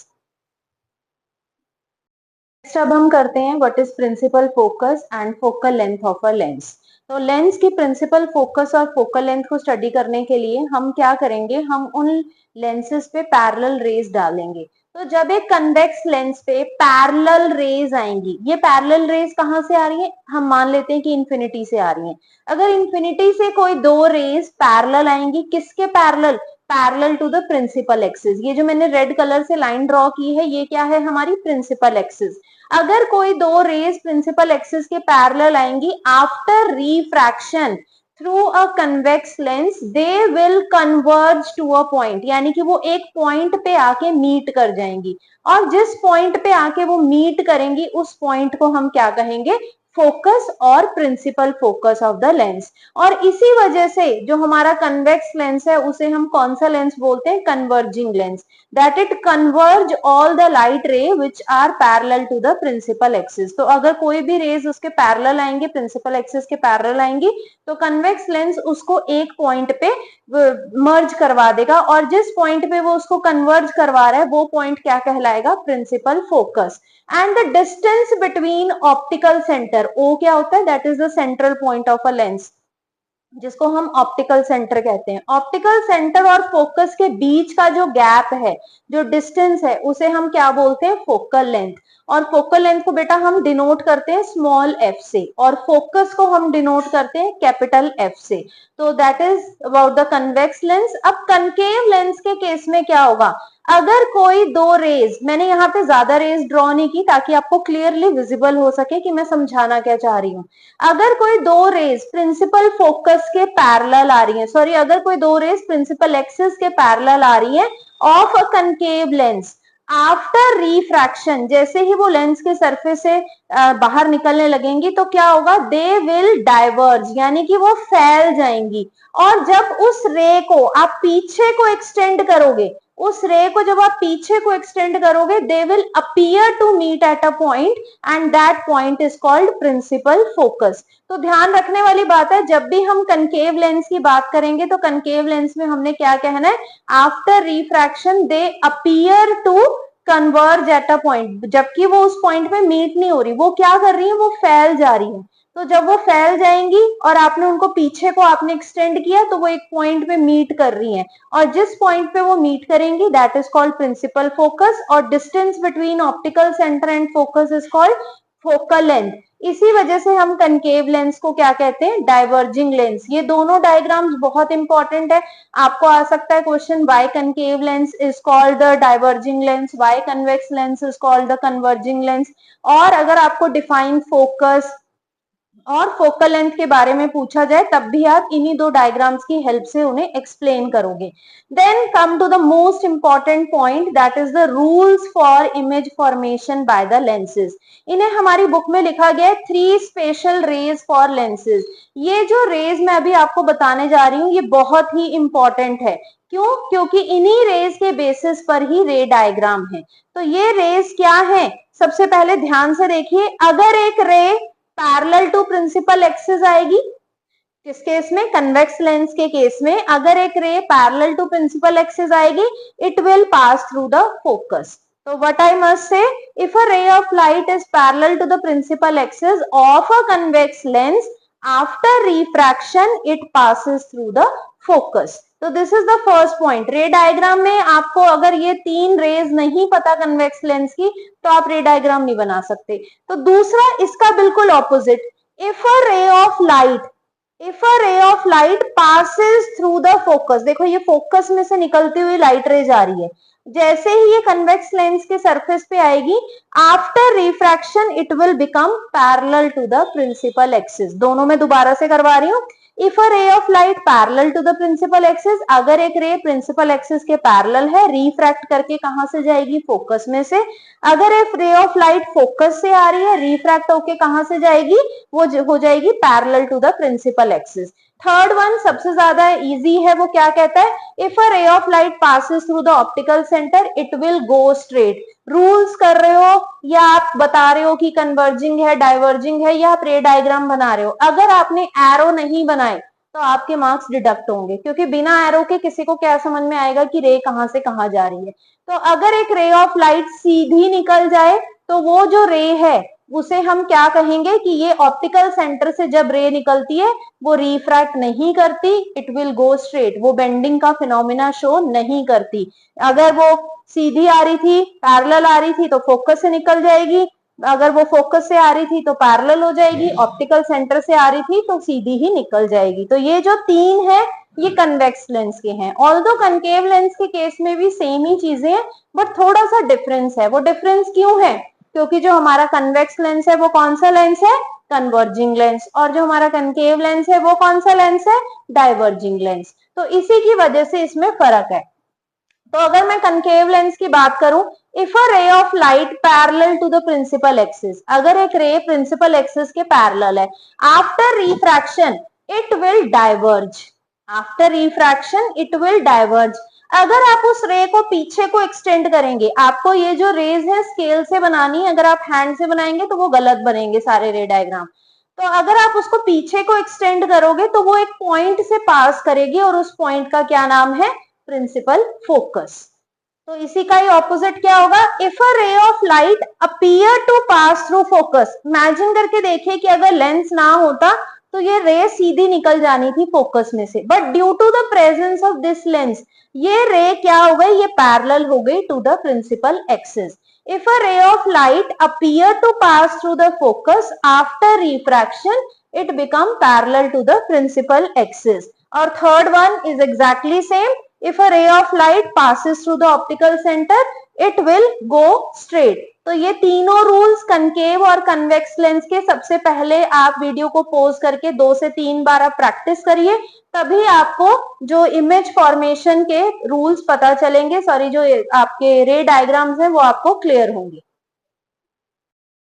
Next अब हम करते हैं what is principal focus and focal length of a lens. तो lens की principal focus और focal length को study करने के लिए हम क्या करेंगे? हम उन लेंसेज पे पैरेलल रेज डालेंगे। तो जब एक कन्वेक्स लेंस पे पैरेलल रेज आएंगी, ये पैरेलल रेज कहाँ से आ रही है? हम मान लेते हैं कि इंफिनिटी से आ रही है। अगर इंफिनिटी से कोई दो रेज पैरेलल आएंगी, किसके parallel? Parallel to the principal axis. ये जो मैंने रेड कलर से लाइन ड्रॉ की है ये क्या है? हमारी प्रिंसिपल एक्सिस। अगर कोई दो रेज प्रिंसिपल एक्सिस के पैरेलल आएंगी after refraction through a convex lens, they will converge to a point, यानी कि वो एक पॉइंट पे आके मीट कर जाएंगी। और जिस पॉइंट पे आके वो मीट करेंगी उस पॉइंट को हम क्या कहेंगे? फोकस और principal focus of the lens. और इसी वजह से जो हमारा कन्वेक्स लेंस है उसे हम कौन सा लेंस बोलते हैं? Converging lens, that it converge all the light ray which are parallel to the principal axis। तो अगर कोई भी रेज उसके पैरेलल आएंगे, प्रिंसिपल एक्सिस के पैरेलल आएंगी, तो कन्वेक्स लेंस उसको एक पॉइंट पे मर्ज करवा देगा, और जिस पॉइंट पे वो उसको कन्वर्ज करवा रहा है वो पॉइंट क्या कहलाएगा? Principal focus. And the distance between optical centre, O क्या होता है? That is the central point of a lens, जिसको हम ऑप्टिकल सेंटर कहते हैं। ऑप्टिकल सेंटर और फोकस के बीच का जो गैप है, जो डिस्टेंस है, उसे हम क्या बोलते हैं? Focal length. और फोकल लेंथ को बेटा हम डिनोट करते हैं स्मॉल एफ से, और फोकस को हम डिनोट करते हैं कैपिटल एफ से। तो that is about the convex lens. अब कनकेव लेंस के केस में क्या होगा? अगर कोई दो रेज, मैंने यहाँ पे ज्यादा रेज ड्रॉ नहीं की ताकि आपको क्लियरली विजिबल हो सके कि मैं समझाना क्या चाह रही हूँ। अगर कोई दो रेज प्रिंसिपल फोकस के पैरेलल आ रही है, सॉरी, अगर कोई दो रेज प्रिंसिपल एक्सिस के पैरेलल आ रही है of a concave lens, after refraction, जैसे ही वो लेंस के सरफेस से बाहर निकलने लगेंगी तो क्या होगा, दे विल डाइवर्ज, यानी कि वो फैल जाएंगी। और जब उस रे को आप पीछे को एक्सटेंड करोगे, उस रे को जब आप पीछे को एक्सटेंड करोगे, they will appear to meet at a point and that point is called principal focus. तो ध्यान रखने वाली बात है, जब भी हम कनकेव लेंस की बात करेंगे तो कनकेव लेंस में हमने क्या कहना है, after refraction they appear to converge at a point, जबकि वो उस पॉइंट में मीट नहीं हो रही, वो क्या कर रही है, वो फैल जा रही है। तो जब वो फैल जाएंगी और आपने उनको पीछे को आपने एक्सटेंड किया तो वो एक पॉइंट पे मीट कर रही हैं, और जिस पॉइंट पे वो मीट करेंगी that is called principal focus, और distance between optical centre and focus is called focal length. इसी वजह से हम कनकेव लेंस को क्या कहते हैं, डाइवर्जिंग लेंस। ये दोनों डायग्राम्स बहुत इंपॉर्टेंट है, आपको आ सकता है question, why concave lens is called the diverging lens, why convex lens is called the converging lens. और अगर आपको डिफाइन फोकस और फोकल लेंथ के बारे में पूछा जाए तब भी आप इन्हीं दो डायग्राम्स की हेल्प से उन्हें एक्सप्लेन करोगे। Then come to the most important point, that is the rules for image formation by the lenses. इन्हें हमारी बुक में लिखा गया है 3 स्पेशल रेज फॉर लेंसेज। ये जो रेज मैं अभी आपको बताने जा रही हूँ ये बहुत ही इंपॉर्टेंट है। क्यों? क्योंकि इन्हीं रेज के बेसिस पर ही रे डायग्राम है। तो ये रेज क्या है, सबसे पहले ध्यान से देखिए, अगर एक ray parallel to principal axis आएगी, किस केस में, कन्वेक्स लेंस के केस में, अगर एक ray parallel to principal axis आएगी, it will pass through the focus. So what I must say, if a ray of light is parallel to the principal axis of a convex lens, after refraction it passes through the focus. तो this is the first point. रे diagram में आपको अगर ये 3 raise नहीं पता convex lens की तो आप रे डायग्राम नहीं बना सकते। तो दूसरा इसका बिल्कुल opposite, if a ray of light passes through the focus, देखो ये फोकस में से निकलती हुई लाइट रे जा रही है, जैसे ही ये कन्वेक्स लेंस के सरफेस पे आएगी, after refraction it will become parallel to the principal axis. दोनों में दोबारा से करवा रही हूँ। If a ray of light parallel to the principal axis, अगर एक रे प्रिंसिपल एक्सिस के पैरेलल है, रिफ्रैक्ट करके कहां से जाएगी, फोकस में से। अगर एक रे ऑफ लाइट फोकस से आ रही है, रिफ्रैक्ट होके कहां से जाएगी, वो हो जाएगी parallel to the principal axis. Third one सबसे ज्यादा इजी है, वो क्या कहता है, if a ray of light passes through the optical centre it will go straight. Rules कर रहे हो या आप बता रहे हो कि कन्वर्जिंग है, डाइवर्जिंग है, या आप रे डायग्राम बना रहे हो, अगर आपने एरो नहीं बनाए तो आपके मार्क्स डिडक्ट होंगे, क्योंकि बिना एरो के किसी को क्या समझ में आएगा कि रे कहां से कहां जा रही है। तो अगर एक रे ऑफ लाइट सीधी निकल जाए तो वो जो रे है उसे हम क्या कहेंगे कि ये ऑप्टिकल सेंटर से जब रे निकलती है वो रिफ्रैक्ट नहीं करती, इट विल गो स्ट्रेट, वो बेंडिंग का फिनोमिना शो नहीं करती। अगर वो सीधी आ रही थी, पैरेलल आ रही थी तो फोकस से निकल जाएगी, अगर वो फोकस से आ रही थी तो पैरेलल हो जाएगी, ऑप्टिकल सेंटर से आ रही थी तो सीधी ही निकल जाएगी। तो ये जो 3 है ये कन्वेक्स लेंस के हैं। ऑल्दो कनकेव लेंस के केस में भी सेम ही चीजें हैं, बट थोड़ा सा डिफरेंस है। वो डिफरेंस क्यों है, क्योंकि जो हमारा कन्वेक्स लेंस है वो कौन सा लेंस है, कन्वर्जिंग लेंस, और जो हमारा कनकेव लेंस है वो कौन सा लेंस है, डाइवर्जिंग लेंस। तो इसी की वजह से इसमें फर्क है। तो अगर मैं कनकेव लेंस की बात करूं, if a ray of light parallel to the principal axis, अगर एक रे प्रिंसिपल एक्सिस के पैरेलल है, after refraction it will diverge, after refraction it will diverge. अगर आप उस रे को पीछे को एक्सटेंड करेंगे, आपको ये जो रेज है स्केल से बनानी है, अगर आप हैंड से बनाएंगे तो वो गलत बनेंगे सारे रे डायग्राम। तो अगर आप उसको पीछे को एक्सटेंड करोगे तो वो एक पॉइंट से पास करेगी और उस पॉइंट का क्या नाम है, प्रिंसिपल फोकस। तो इसी का ही ऑपोजिट क्या होगा, if a ray of light appear to pass through focus. Imagine करके देखिए कि अगर लेंस ना होता तो ये रे सीधी निकल जानी थी फोकस में से, but due to the presence of this lens ये रे क्या हो गई, ये पैरेलल हो गई to the principal axis. If a ray of light appear to pass through the focus after refraction, it become parallel to the principal axis. Or third one is exactly same. If a ray of light passes through the optical center, it will go straight. तो ये तीनों rules concave और convex lens के सबसे पहले आप video को pause करके 2 से 3 बार आप प्रैक्टिस करिए, तभी आपको जो इमेज फॉर्मेशन के रूल्स पता चलेंगे, सॉरी जो आपके रे डायग्राम्स हैं वो आपको क्लियर होंगे।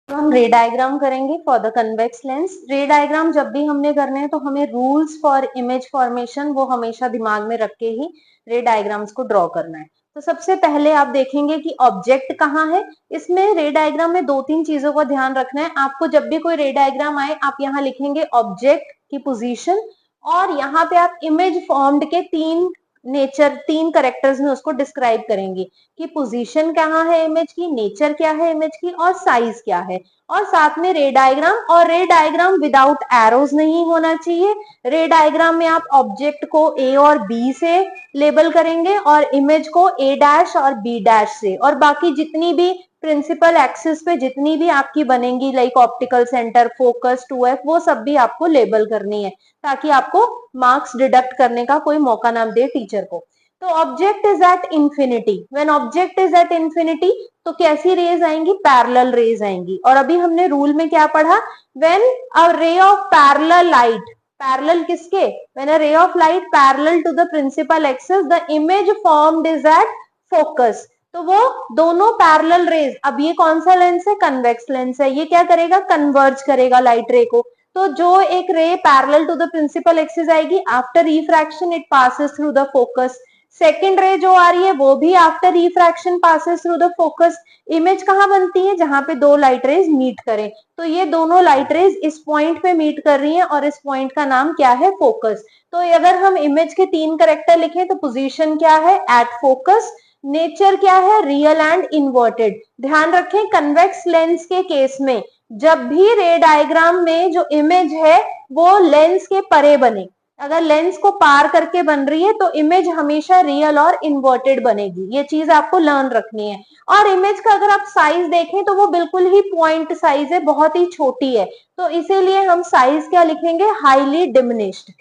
तो हम रे डायग्राम करेंगे फॉर द कन्वेक्स लेंस। रे डायग्राम जब भी हमने करने हैं तो हमें रूल्स फॉर इमेज फॉर्मेशन वो हमेशा दिमाग में रख के ही रे डायग्राम्स को ड्रॉ करना है। तो सबसे पहले आप देखेंगे कि ऑब्जेक्ट कहाँ है। इसमें रे डायग्राम में 2-3 चीजों का ध्यान रखना है आपको। जब भी कोई रे डायग्राम आए आप यहाँ लिखेंगे ऑब्जेक्ट की पोजीशन, और यहाँ पे आप इमेज फॉर्म्ड के 3 करेक्टर्स में उसको डिस्क्राइब करेंगे कि पोजीशन कहाँ है इमेज की, नेचर क्या है इमेज की, और साइज क्या है, और साथ में रे डायग्राम। और रे डायग्राम विदाउट एरोज नहीं होना चाहिए। रे डायग्राम में आप ऑब्जेक्ट को ए और बी से लेबल करेंगे और इमेज को ए डैश और बी डैश से, और बाकी जितनी भी प्रिंसिपल एक्सिस पे जितनी भी आपकी बनेंगी like optical centre, focus, 2f, वो सब भी आपको लेबल करनी है ताकि आपको मार्क्स डिडक्ट करने का कोई मौका ना दे टीचर को। तो object is at infinity. When object is at infinity तो कैसी रेज आएंगी, पैरेलल रेज आएंगी। और अभी हमने रूल में क्या पढ़ा, when a ray of parallel light, parallel किसके, when a ray of light parallel to the principal axis the image formed is at focus. तो वो दोनों पैरेलल रेज, अब ये कौन सा लेंस है, कन्वेक्स लेंस है, ये क्या करेगा, कन्वर्ज करेगा लाइट रे को। तो जो एक ray parallel to the principal axis आएगी, after refraction it passes through the focus. Second ray जो आ रही है वो भी after refraction passes through the focus. Image कहाँ बनती है, जहां पे दो लाइट रेज मीट करें। तो ये दोनों लाइट रेज इस पॉइंट पे मीट कर रही हैं और इस पॉइंट का नाम क्या है, फोकस। तो अगर हम इमेज के 3 कैरेक्टर लिखें तो पोजीशन क्या है, एट फोकस, नेचर क्या है, रियल एंड इन्वर्टेड। ध्यान रखें कन्वेक्स लेंस के केस में जब भी रे डायग्राम में जो इमेज है वो लेंस के परे बने, अगर लेंस को पार करके बन रही है तो इमेज हमेशा रियल और इन्वर्टेड बनेगी। ये चीज आपको लर्न रखनी है। और इमेज का अगर आप साइज देखें तो वो बिल्कुल ही पॉइंट साइज है, बहुत ही छोटी है, तो इसीलिए हम साइज क्या लिखेंगे, हाईली डिमिनिश्ड।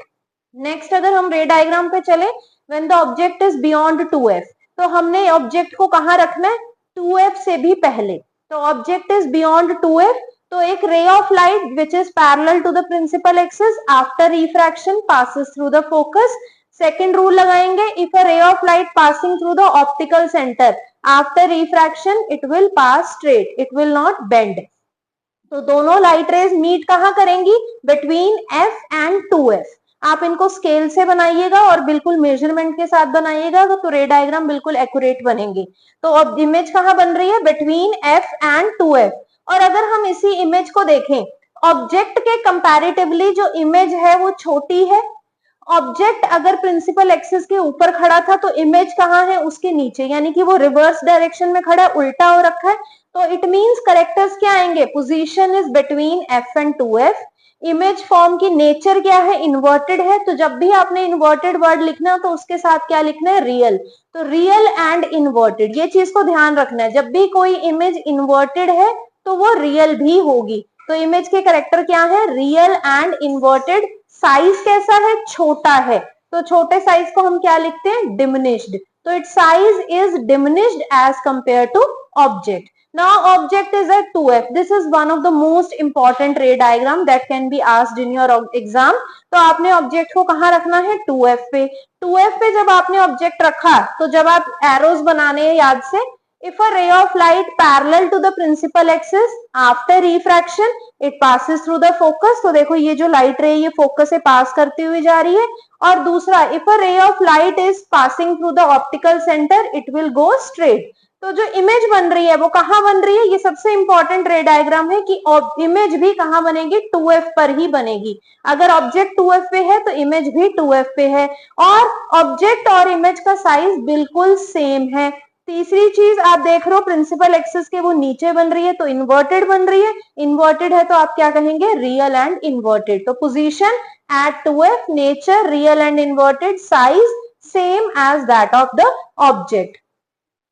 नेक्स्ट अगर हम रे डायग्राम पे चले, when the object is beyond 2f, तो हमने ऑब्जेक्ट को कहाँ रखना है, 2f से भी पहले। तो ऑब्जेक्ट इज बियॉन्ड 2f, तो एक ray of light which is parallel to the principal axis after refraction passes through the focus. Second rule लगाएंगे, if a ray of light passing through the optical centre after refraction it will pass straight, it will not bend. तो दोनों light rays meet कहाँ करेंगी, between f and 2f। आप इनको scale से बनाइएगा और बिल्कुल मेजरमेंट के साथ बनाइएगा तो रे डायग्राम बिल्कुल एक्यूरेट बनेंगे। तो अब इमेज कहाँ बन रही है, बिटवीन f एंड 2f। और अगर हम इसी इमेज को देखें, ऑब्जेक्ट के कंपैरेटिवली जो इमेज है वो छोटी है। ऑब्जेक्ट अगर प्रिंसिपल एक्सिस के ऊपर खड़ा था तो इमेज कहाँ है, उसके नीचे, यानी कि वो रिवर्स डायरेक्शन में खड़ा है, उल्टा हो रखा है। तो इट मींस करेक्टर्स क्या आएंगे, position is between f and 2f। Image form की नेचर क्या है, इन्वर्टेड है। तो जब भी आपने इन्वर्टेड वर्ड लिखना तो उसके साथ क्या लिखना है, रियल। तो रियल एंड इन्वर्टेड, ये चीज को ध्यान रखना है, जब भी कोई इमेज इन्वर्टेड है तो वो रियल भी होगी। तो इमेज के करेक्टर क्या है, रियल एंड इन्वर्टेड। साइज कैसा है, छोटा है, तो छोटे साइज को हम क्या लिखते हैं, डिमिनिश्ड। तो its size is diminished as compare to object. Now object is at 2f. This is one of the most important ray diagram that can be asked in your exam. तो आपने object को कहाँ रखना है, 2f पे। 2f पे जब आपने ऑब्जेक्ट रखा तो जब आप एरोज बनाने हैं याद से, if a ray of light parallel to the principal axis after refraction it passes through the focus। तो देखो ये जो लाइट रे ये फोकस से पास करती हुई जा रही है। और दूसरा, if a ray of light is passing through the optical center it will go straight। तो जो इमेज बन रही है वो कहाँ बन रही है, ये सबसे इंपॉर्टेंट रे डायग्राम है कि इमेज भी कहाँ बनेगी, 2f पर ही बनेगी। अगर ऑब्जेक्ट 2f पे है तो इमेज भी 2f पे है, और ऑब्जेक्ट और इमेज का साइज बिल्कुल सेम है। तीसरी चीज आप देख रहे हो, प्रिंसिपल एक्सिस के वो नीचे बन रही है तो इन्वर्टेड बन रही है। इन्वर्टेड है तो आप क्या कहेंगे, रियल एंड इन्वर्टेड। तो position at 2f, nature real and inverted, size same as that of the object.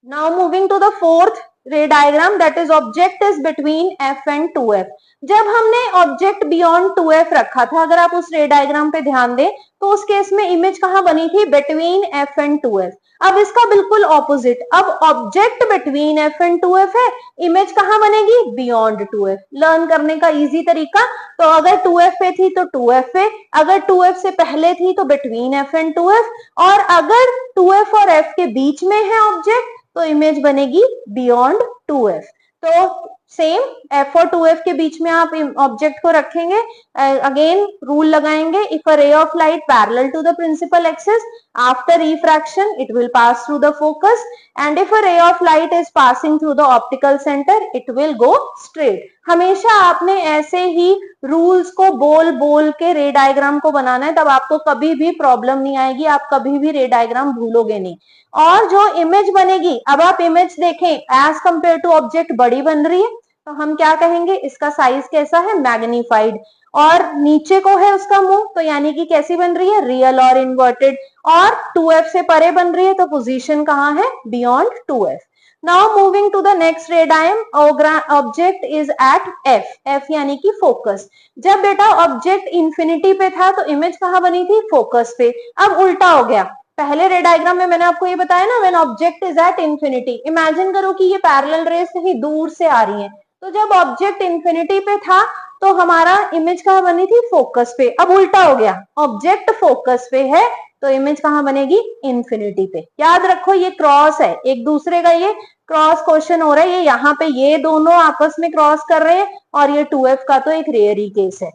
Now moving to the fourth ray diagram that is object is between F and 2f। जब हमने object beyond 2f रखा था, अगर आप उस रे diagram पे ध्यान दें तो उस केस में इमेज कहां बनी थी, बिटवीन एफ एंड 2f। अब इसका बिल्कुल ऑपोजिट, अब object between F and 2f है, इमेज कहां बनेगी, बियॉन्ड 2f। लर्न करने का इजी तरीका, तो अगर 2f पे थी तो 2f पे, अगर 2f से पहले थी तो बिटवीन एफ एंड 2f, और अगर 2f और f के बीच में है ऑब्जेक्ट तो इमेज बनेगी बियॉन्ड 2f। तो सेम f और 2f के बीच में आप ऑब्जेक्ट को रखेंगे, अगेन रूल लगाएंगे, if a ray of light parallel to the principal axis after refraction it will pass through the focus, and if a ray of light is passing through the optical centre it will go straight. हमेशा आपने ऐसे ही rules को बोल बोल के रे diagram को बनाना है, तब आपको कभी भी प्रॉब्लम नहीं आएगी, आप कभी भी रे डायग्राम भूलोगे नहीं। और जो इमेज बनेगी, अब आप इमेज देखें, एज कंपेयर टू ऑब्जेक्ट बड़ी बन रही है, तो हम क्या कहेंगे, इसका साइज कैसा है, मैग्नीफाइड, और नीचे को है उसका मुंह, तो यानी कि कैसी बन रही है, रियल और इन्वर्टेड, और 2f से परे बन रही है तो पोजीशन कहां है, beyond 2f। Now moving to the next ray diagram, object is at f, f यानी कि फोकस। जब बेटा ऑब्जेक्ट इंफिनिटी पे था तो इमेज कहां बनी थी, फोकस पे। अब उल्टा हो गया, पहले रे डायग्राम में मैंने आपको ये बताया ना, when object is at infinity, imagine करो कि ये पैरेलल रेज कहीं दूर से आ रही है, तो जब ऑब्जेक्ट इंफिनिटी पे था तो हमारा इमेज कहां बनी थी, फोकस पे। अब उल्टा हो गया, ऑब्जेक्ट फोकस पे है तो इमेज कहां बनेगी, इंफिनिटी पे। याद रखो ये क्रॉस है, एक दूसरे का ये क्रॉस क्वेश्चन हो रहा है, ये यहाँ पे ये दोनों आपस में क्रॉस कर रहे हैं, और ये 2f का तो एक रेयर ही केस है।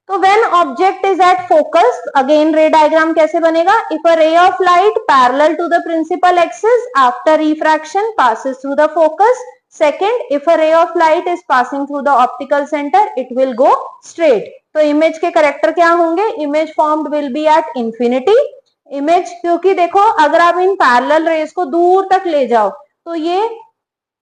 तो when object is at focus, again ray diagram कैसे बनेगा, if a ray of light parallel to the principal axis after refraction passes through the focus, second if a ray of light is passing through the optical centre it will go straight. तो image के character क्या होंगे, image formed will be at infinity. Image, क्योंकि देखो अगर आप in parallel raise को दूर तक ले जाओ तो ये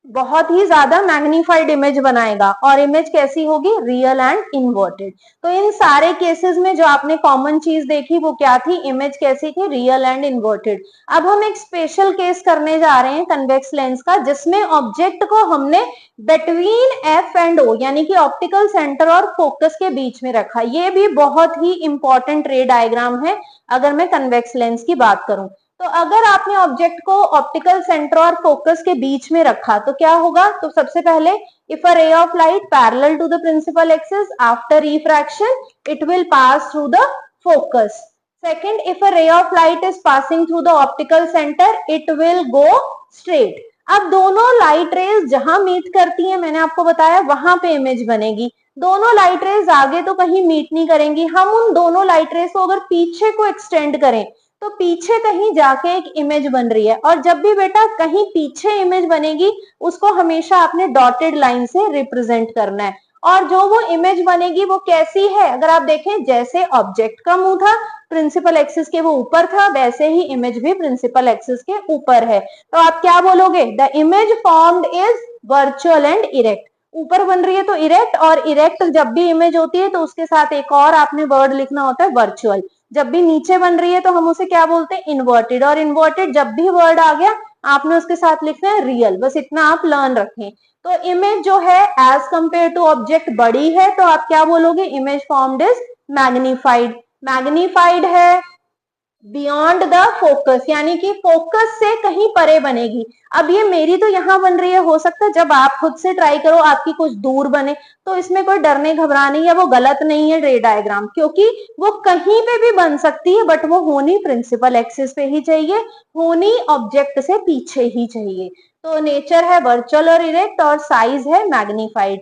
बहुत ही ज्यादा मैग्नीफाइड इमेज बनाएगा, और इमेज कैसी होगी, रियल एंड इन्वर्टेड। तो इन सारे केसेस में जो आपने कॉमन चीज देखी वो क्या थी, इमेज कैसी थी, रियल एंड इन्वर्टेड। अब हम एक स्पेशल केस करने जा रहे हैं कन्वेक्स लेंस का, जिसमें ऑब्जेक्ट को हमने बिटवीन एफ एंड ओ यानी कि ऑप्टिकल सेंटर और फोकस के बीच में रखा। ये भी बहुत ही इंपॉर्टेंट रे डायग्राम है अगर मैं कन्वेक्स लेंस की बात करूं। तो अगर आपने ऑब्जेक्ट को ऑप्टिकल सेंटर और फोकस के बीच में रखा तो क्या होगा, तो सबसे पहले if a ray of light parallel to the principal axis after refraction it will pass through the focus. Second, if a ray of light is passing through the optical centre it will go straight. अब दोनों light rays जहां meet करती हैं, मैंने आपको बताया वहां पे इमेज बनेगी। दोनों लाइट रेज आगे तो कहीं मीट नहीं करेंगी, हम उन दोनों लाइट रेज को अगर पीछे को एक्सटेंड करें तो पीछे कहीं जाके एक इमेज बन रही है, और जब भी बेटा कहीं पीछे इमेज बनेगी उसको हमेशा आपने डॉटेड लाइन से रिप्रेजेंट करना है। और जो वो इमेज बनेगी वो कैसी है, अगर आप देखें जैसे ऑब्जेक्ट का मुंह था प्रिंसिपल एक्सिस के वो ऊपर था, वैसे ही इमेज भी प्रिंसिपल एक्सिस के ऊपर है। तो आप क्या बोलोगे, the image formed is virtual and erect. ऊपर बन रही है तो इरेक्ट, और इरेक्ट जब भी इमेज होती है तो उसके साथ एक और आपने वर्ड लिखना होता है, वर्चुअल। जब भी नीचे बन रही है तो हम उसे क्या बोलते हैं, इन्वर्टेड, और इन्वर्टेड जब भी वर्ड आ गया आपने उसके साथ लिखना है रियल। बस इतना आप लर्न रखें। तो इमेज जो है एज कंपेयर टू ऑब्जेक्ट बड़ी है तो आप क्या बोलोगे, image formed is magnified. Magnified है बियॉन्ड द फोकस, यानी कि फोकस से कहीं परे बनेगी। अब ये मेरी तो यहां बन रही है, हो सकता है जब आप खुद से ट्राई करो आपकी कुछ दूर बने, तो इसमें कोई डरने घबराने या वो गलत नहीं है रे डायग्राम, क्योंकि वो कहीं पे भी बन सकती है, बट वो होनी प्रिंसिपल एक्सिस पे ही चाहिए, होनी ऑब्जेक्ट से पीछे ही चाहिए। तो नेचर है वर्चुअल और इरेक्ट, और साइज है मैग्नीफाइड।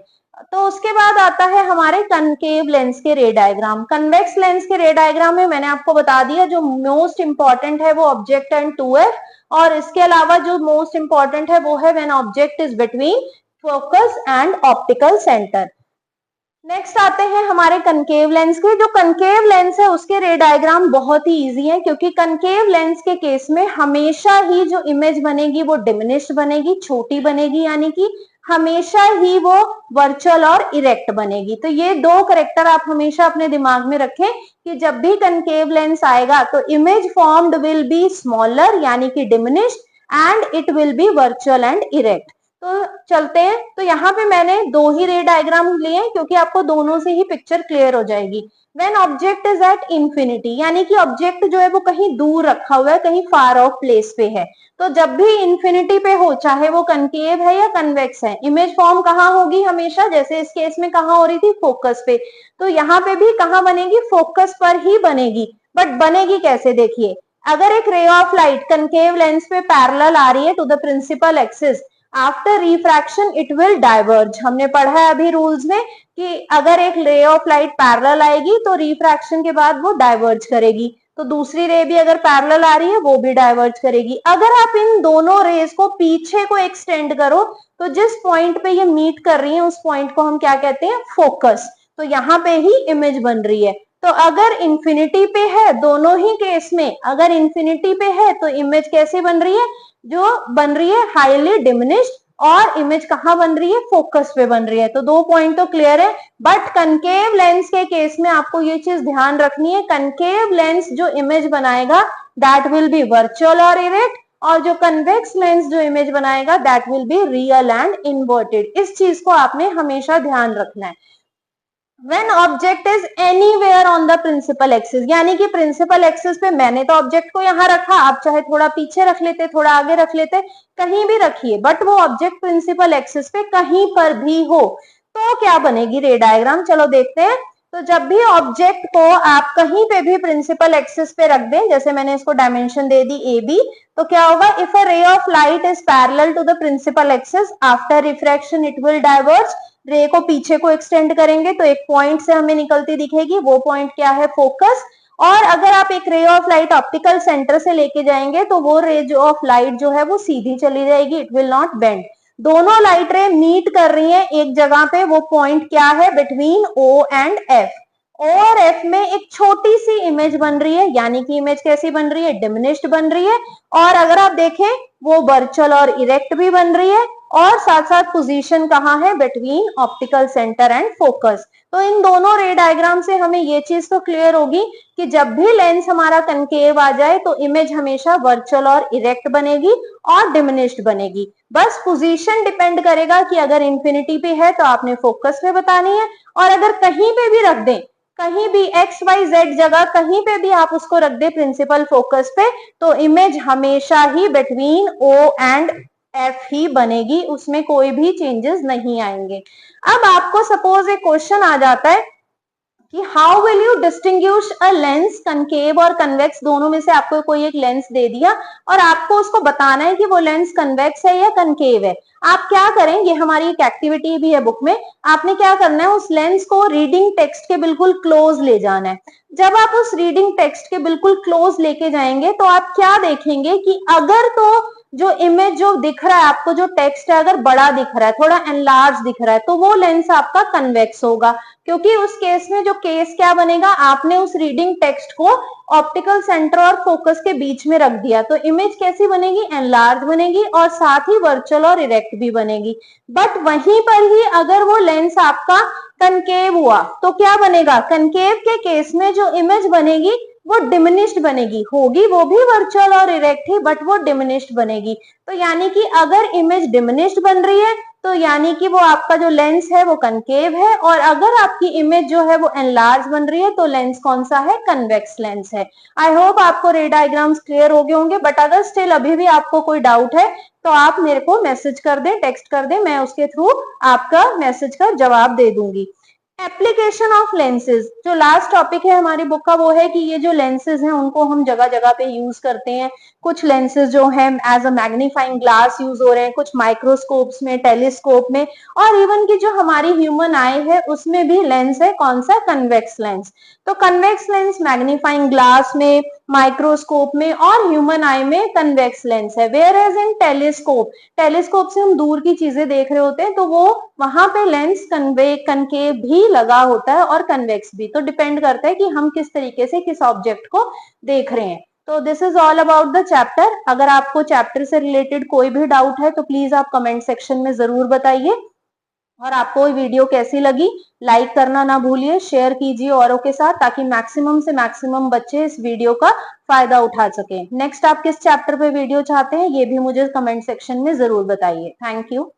तो उसके बाद आता है हमारे कनकेव लेंस के रे डायग्राम। कन्वेक्स लेंस के रे डायग्राम में मैंने आपको बता दिया जो मोस्ट इंपॉर्टेंट है वो ऑब्जेक्ट एंड 2f, और इसके अलावा जो मोस्ट इंपॉर्टेंट है वो है when object is between focus and optical centre. Next आते हैं हमारे कनकेव लेंस के। जो कनकेव लेंस है उसके रे डायग्राम बहुत ही इजी है, क्योंकि कनकेव लेंस के केस में हमेशा ही जो इमेज बनेगी वो डिमिनिश्ड बनेगी, छोटी बनेगी, यानी कि हमेशा ही वो वर्चुअल और इरेक्ट बनेगी। तो ये दो करेक्टर आप हमेशा अपने दिमाग में रखें कि जब भी कनकेव लेंस आएगा तो image formed will be smaller यानी कि diminished, and it will be virtual and erect. तो चलते हैं। तो यहाँ पे मैंने दो ही रे डायग्राम लिए हैं क्योंकि आपको दोनों से ही पिक्चर क्लियर हो जाएगी। When object is at infinity, यानी कि ऑब्जेक्ट जो है वो कहीं दूर रखा हुआ है, कहीं फार ऑफ प्लेस पे है। तो जब भी इंफिनिटी पे हो, चाहे वो कनकेव है या कन्वेक्स है, इमेज फॉर्म कहाँ होगी हमेशा, जैसे इस केस में कहाँ हो रही थी, फोकस पे। तो यहाँ पे भी कहाँ बनेगी, फोकस पर ही बनेगी। बट बनेगी कैसे, देखिए, अगर एक ray of light concave lens पे पैरेलल आ रही है to the principal axis, after refraction it will diverge. हमने पढ़ा है अभी रूल्स में कि अगर एक रे ऑफ लाइट पैरेलल आएगी तो रिफ्रैक्शन के बाद वो डाइवर्ज करेगी। तो दूसरी रे भी अगर पैरेलल आ रही है वो भी डाइवर्ज करेगी। अगर आप इन दोनों रेज को पीछे को एक्सटेंड करो तो जिस पॉइंट पे ये मीट कर रही है उस पॉइंट को हम क्या कहते हैं, फोकस। तो यहाँ पे ही इमेज बन रही है। तो अगर इंफिनिटी पे है, दोनों ही केस में अगर इंफिनिटी पे है तो इमेज कैसे बन रही है, जो बन रही है हाईली डिमिनिश्ड, और इमेज कहाँ बन रही है, फोकस पे बन रही है। तो दो पॉइंट तो क्लियर है। बट कनकेव लेंस के केस में आपको ये चीज ध्यान रखनी है, कनकेव लेंस जो इमेज बनाएगा दैट विल बी वर्चुअल और इरेक्ट, और जो कन्वेक्स लेंस जो इमेज बनाएगा that will be real and inverted. इस चीज को आपने हमेशा ध्यान रखना है। When object is anywhere on the principal axis, यानी कि प्रिंसिपल एक्सिस पे मैंने तो ऑब्जेक्ट को यहाँ रखा, आप चाहे थोड़ा पीछे रख लेते, थोड़ा आगे रख लेते, कहीं भी रखिए, बट वो ऑब्जेक्ट प्रिंसिपल एक्सिस पे कहीं पर भी हो तो क्या बनेगी रे डायग्राम, चलो देखते हैं। तो जब भी ऑब्जेक्ट को आप कहीं पे भी प्रिंसिपल एक्सिस पे रख दें, जैसे मैंने इसको dimension they the A B, तो क्या होगा, if a ray of light is parallel to the principal axis after refraction it will diverge. Ray को पीछे को एक्सटेंड करेंगे तो एक पॉइंट से हमें निकलती दिखेगी, वो पॉइंट क्या है, फोकस। और अगर आप एक ray of light optical centre से लेके जाएंगे तो वो रे ऑफ लाइट जो है वो सीधी चली जाएगी, इट विल नॉट बेंड। दोनों लाइट रे मीट कर रही है एक जगह पे, वो पॉइंट क्या है, बिटवीन ओ एंड एफ। ओ और एफ में एक छोटी सी इमेज बन रही है, यानी कि इमेज कैसी बन रही है, डिमिनिश्ड बन रही है। और अगर आप देखें वो वर्चुअल और इरेक्ट भी बन रही है, और साथ साथ पोजीशन कहाँ है, between optical centre and focus. तो इन दोनों रे डायग्राम से हमें ये चीज तो क्लियर होगी कि जब भी लेंस हमारा कनकेव आ जाए तो इमेज हमेशा वर्चुअल और इरेक्ट बनेगी और डिमिनिश्ड बनेगी। बस पोजीशन डिपेंड करेगा कि अगर इंफिनिटी पे है तो आपने फोकस पे बतानी है, और अगर कहीं पे भी रख दें, कहीं भी एक्स वाई जेड जगह कहीं पे भी आप उसको रख दे प्रिंसिपल फोकस पे, तो इमेज हमेशा ही बिटवीन ओ एंड एफ ही बनेगी, उसमें कोई भी चेंजेस नहीं आएंगे। अब आपको सपोज एक क्वेश्चन आ जाता है कि how will you distinguish a lens, concave और कन्वेक्स दोनों में से आपको कोई एक लेंस दे दिया और आपको उसको बताना है कि वो लेंस कन्वेक्स है या कनकेव है। आप क्या करें, ये हमारी एक एक्टिविटी भी है बुक में, आपने क्या करना है, उस लेंस को रीडिंग टेक्स्ट के बिल्कुल क्लोज ले जाना है। जब आप उस रीडिंग टेक्स्ट के बिल्कुल क्लोज लेके जाएंगे तो आप क्या देखेंगे कि अगर तो जो इमेज जो दिख रहा है आपको, जो टेक्स्ट है अगर बड़ा दिख रहा है, थोड़ा एनलार्ज दिख रहा है, तो वो लेंस आपका कन्वेक्स होगा। क्योंकि उस केस में जो केस क्या बनेगा, आपने उस रीडिंग टेक्स्ट को ऑप्टिकल सेंटर और फोकस के बीच में रख दिया, तो इमेज कैसी बनेगी, एनलार्ज बनेगी और साथ ही वर्चुअल और इरेक्ट भी बनेगी। बट वहीं पर ही अगर वो लेंस आपका कनकेव हुआ तो क्या बनेगा, कनकेव के केस में जो इमेज बनेगी वो डिमिनिश्ड बनेगी, होगी वो भी वर्चुअल और इरेक्ट ही, बट वो डिमिनिश्ड बनेगी। तो यानी कि अगर इमेज डिमिनिश्ड बन रही है तो यानी कि वो आपका जो लेंस है वो कनकेव है, और अगर आपकी इमेज जो है वो एनलार्ज बन रही है तो लेंस कौन सा है, कन्वेक्स लेंस है। आई होप आपको रे डायग्राम्स क्लियर हो गए होंगे, बट अगर स्टिल अभी भी आपको कोई डाउट है तो आप मेरे को मैसेज कर दें, टेक्स्ट कर दें, मैं उसके थ्रू आपका मैसेज का जवाब दे दूंगी। एप्लीकेशन ऑफ लेंसेज, जो लास्ट टॉपिक है हमारी बुक का वो है कि ये जो लेंसेज हैं उनको हम जगह जगह पे यूज करते हैं। कुछ लेंसेज जो हैं as a magnifying glass use हो रहे हैं, कुछ माइक्रोस्कोप्स में, टेलीस्कोप में, और इवन की जो हमारी ह्यूमन आई है उसमें भी लेंस है, कौन सा, कन्वेक्स लेंस। तो कन्वेक्स लेंस मैग्नीफाइंग ग्लास में, माइक्रोस्कोप में और ह्यूमन आई में कन्वेक्स लेंस है। Whereas in telescope, telescope से हम दूर की चीजें देख रहे होते हैं तो वो वहां पे लेंस कनकेव भी लगा होता है और कन्वेक्स भी, तो डिपेंड करता है कि हम किस तरीके से किस ऑब्जेक्ट को देख रहे हैं। तो this is all about the chapter. अगर आपको चैप्टर से रिलेटेड कोई भी डाउट है तो प्लीज आप कमेंट सेक्शन में जरूर बताइए, और आपको वीडियो कैसी लगी लाइक करना ना भूलिए, शेयर कीजिए औरों के साथ ताकि मैक्सिमम से मैक्सिमम बच्चे इस वीडियो का फायदा उठा सके। नेक्स्ट आप किस चैप्टर पे वीडियो चाहते हैं ये भी मुझे कमेंट सेक्शन में जरूर बताइए। Thank you.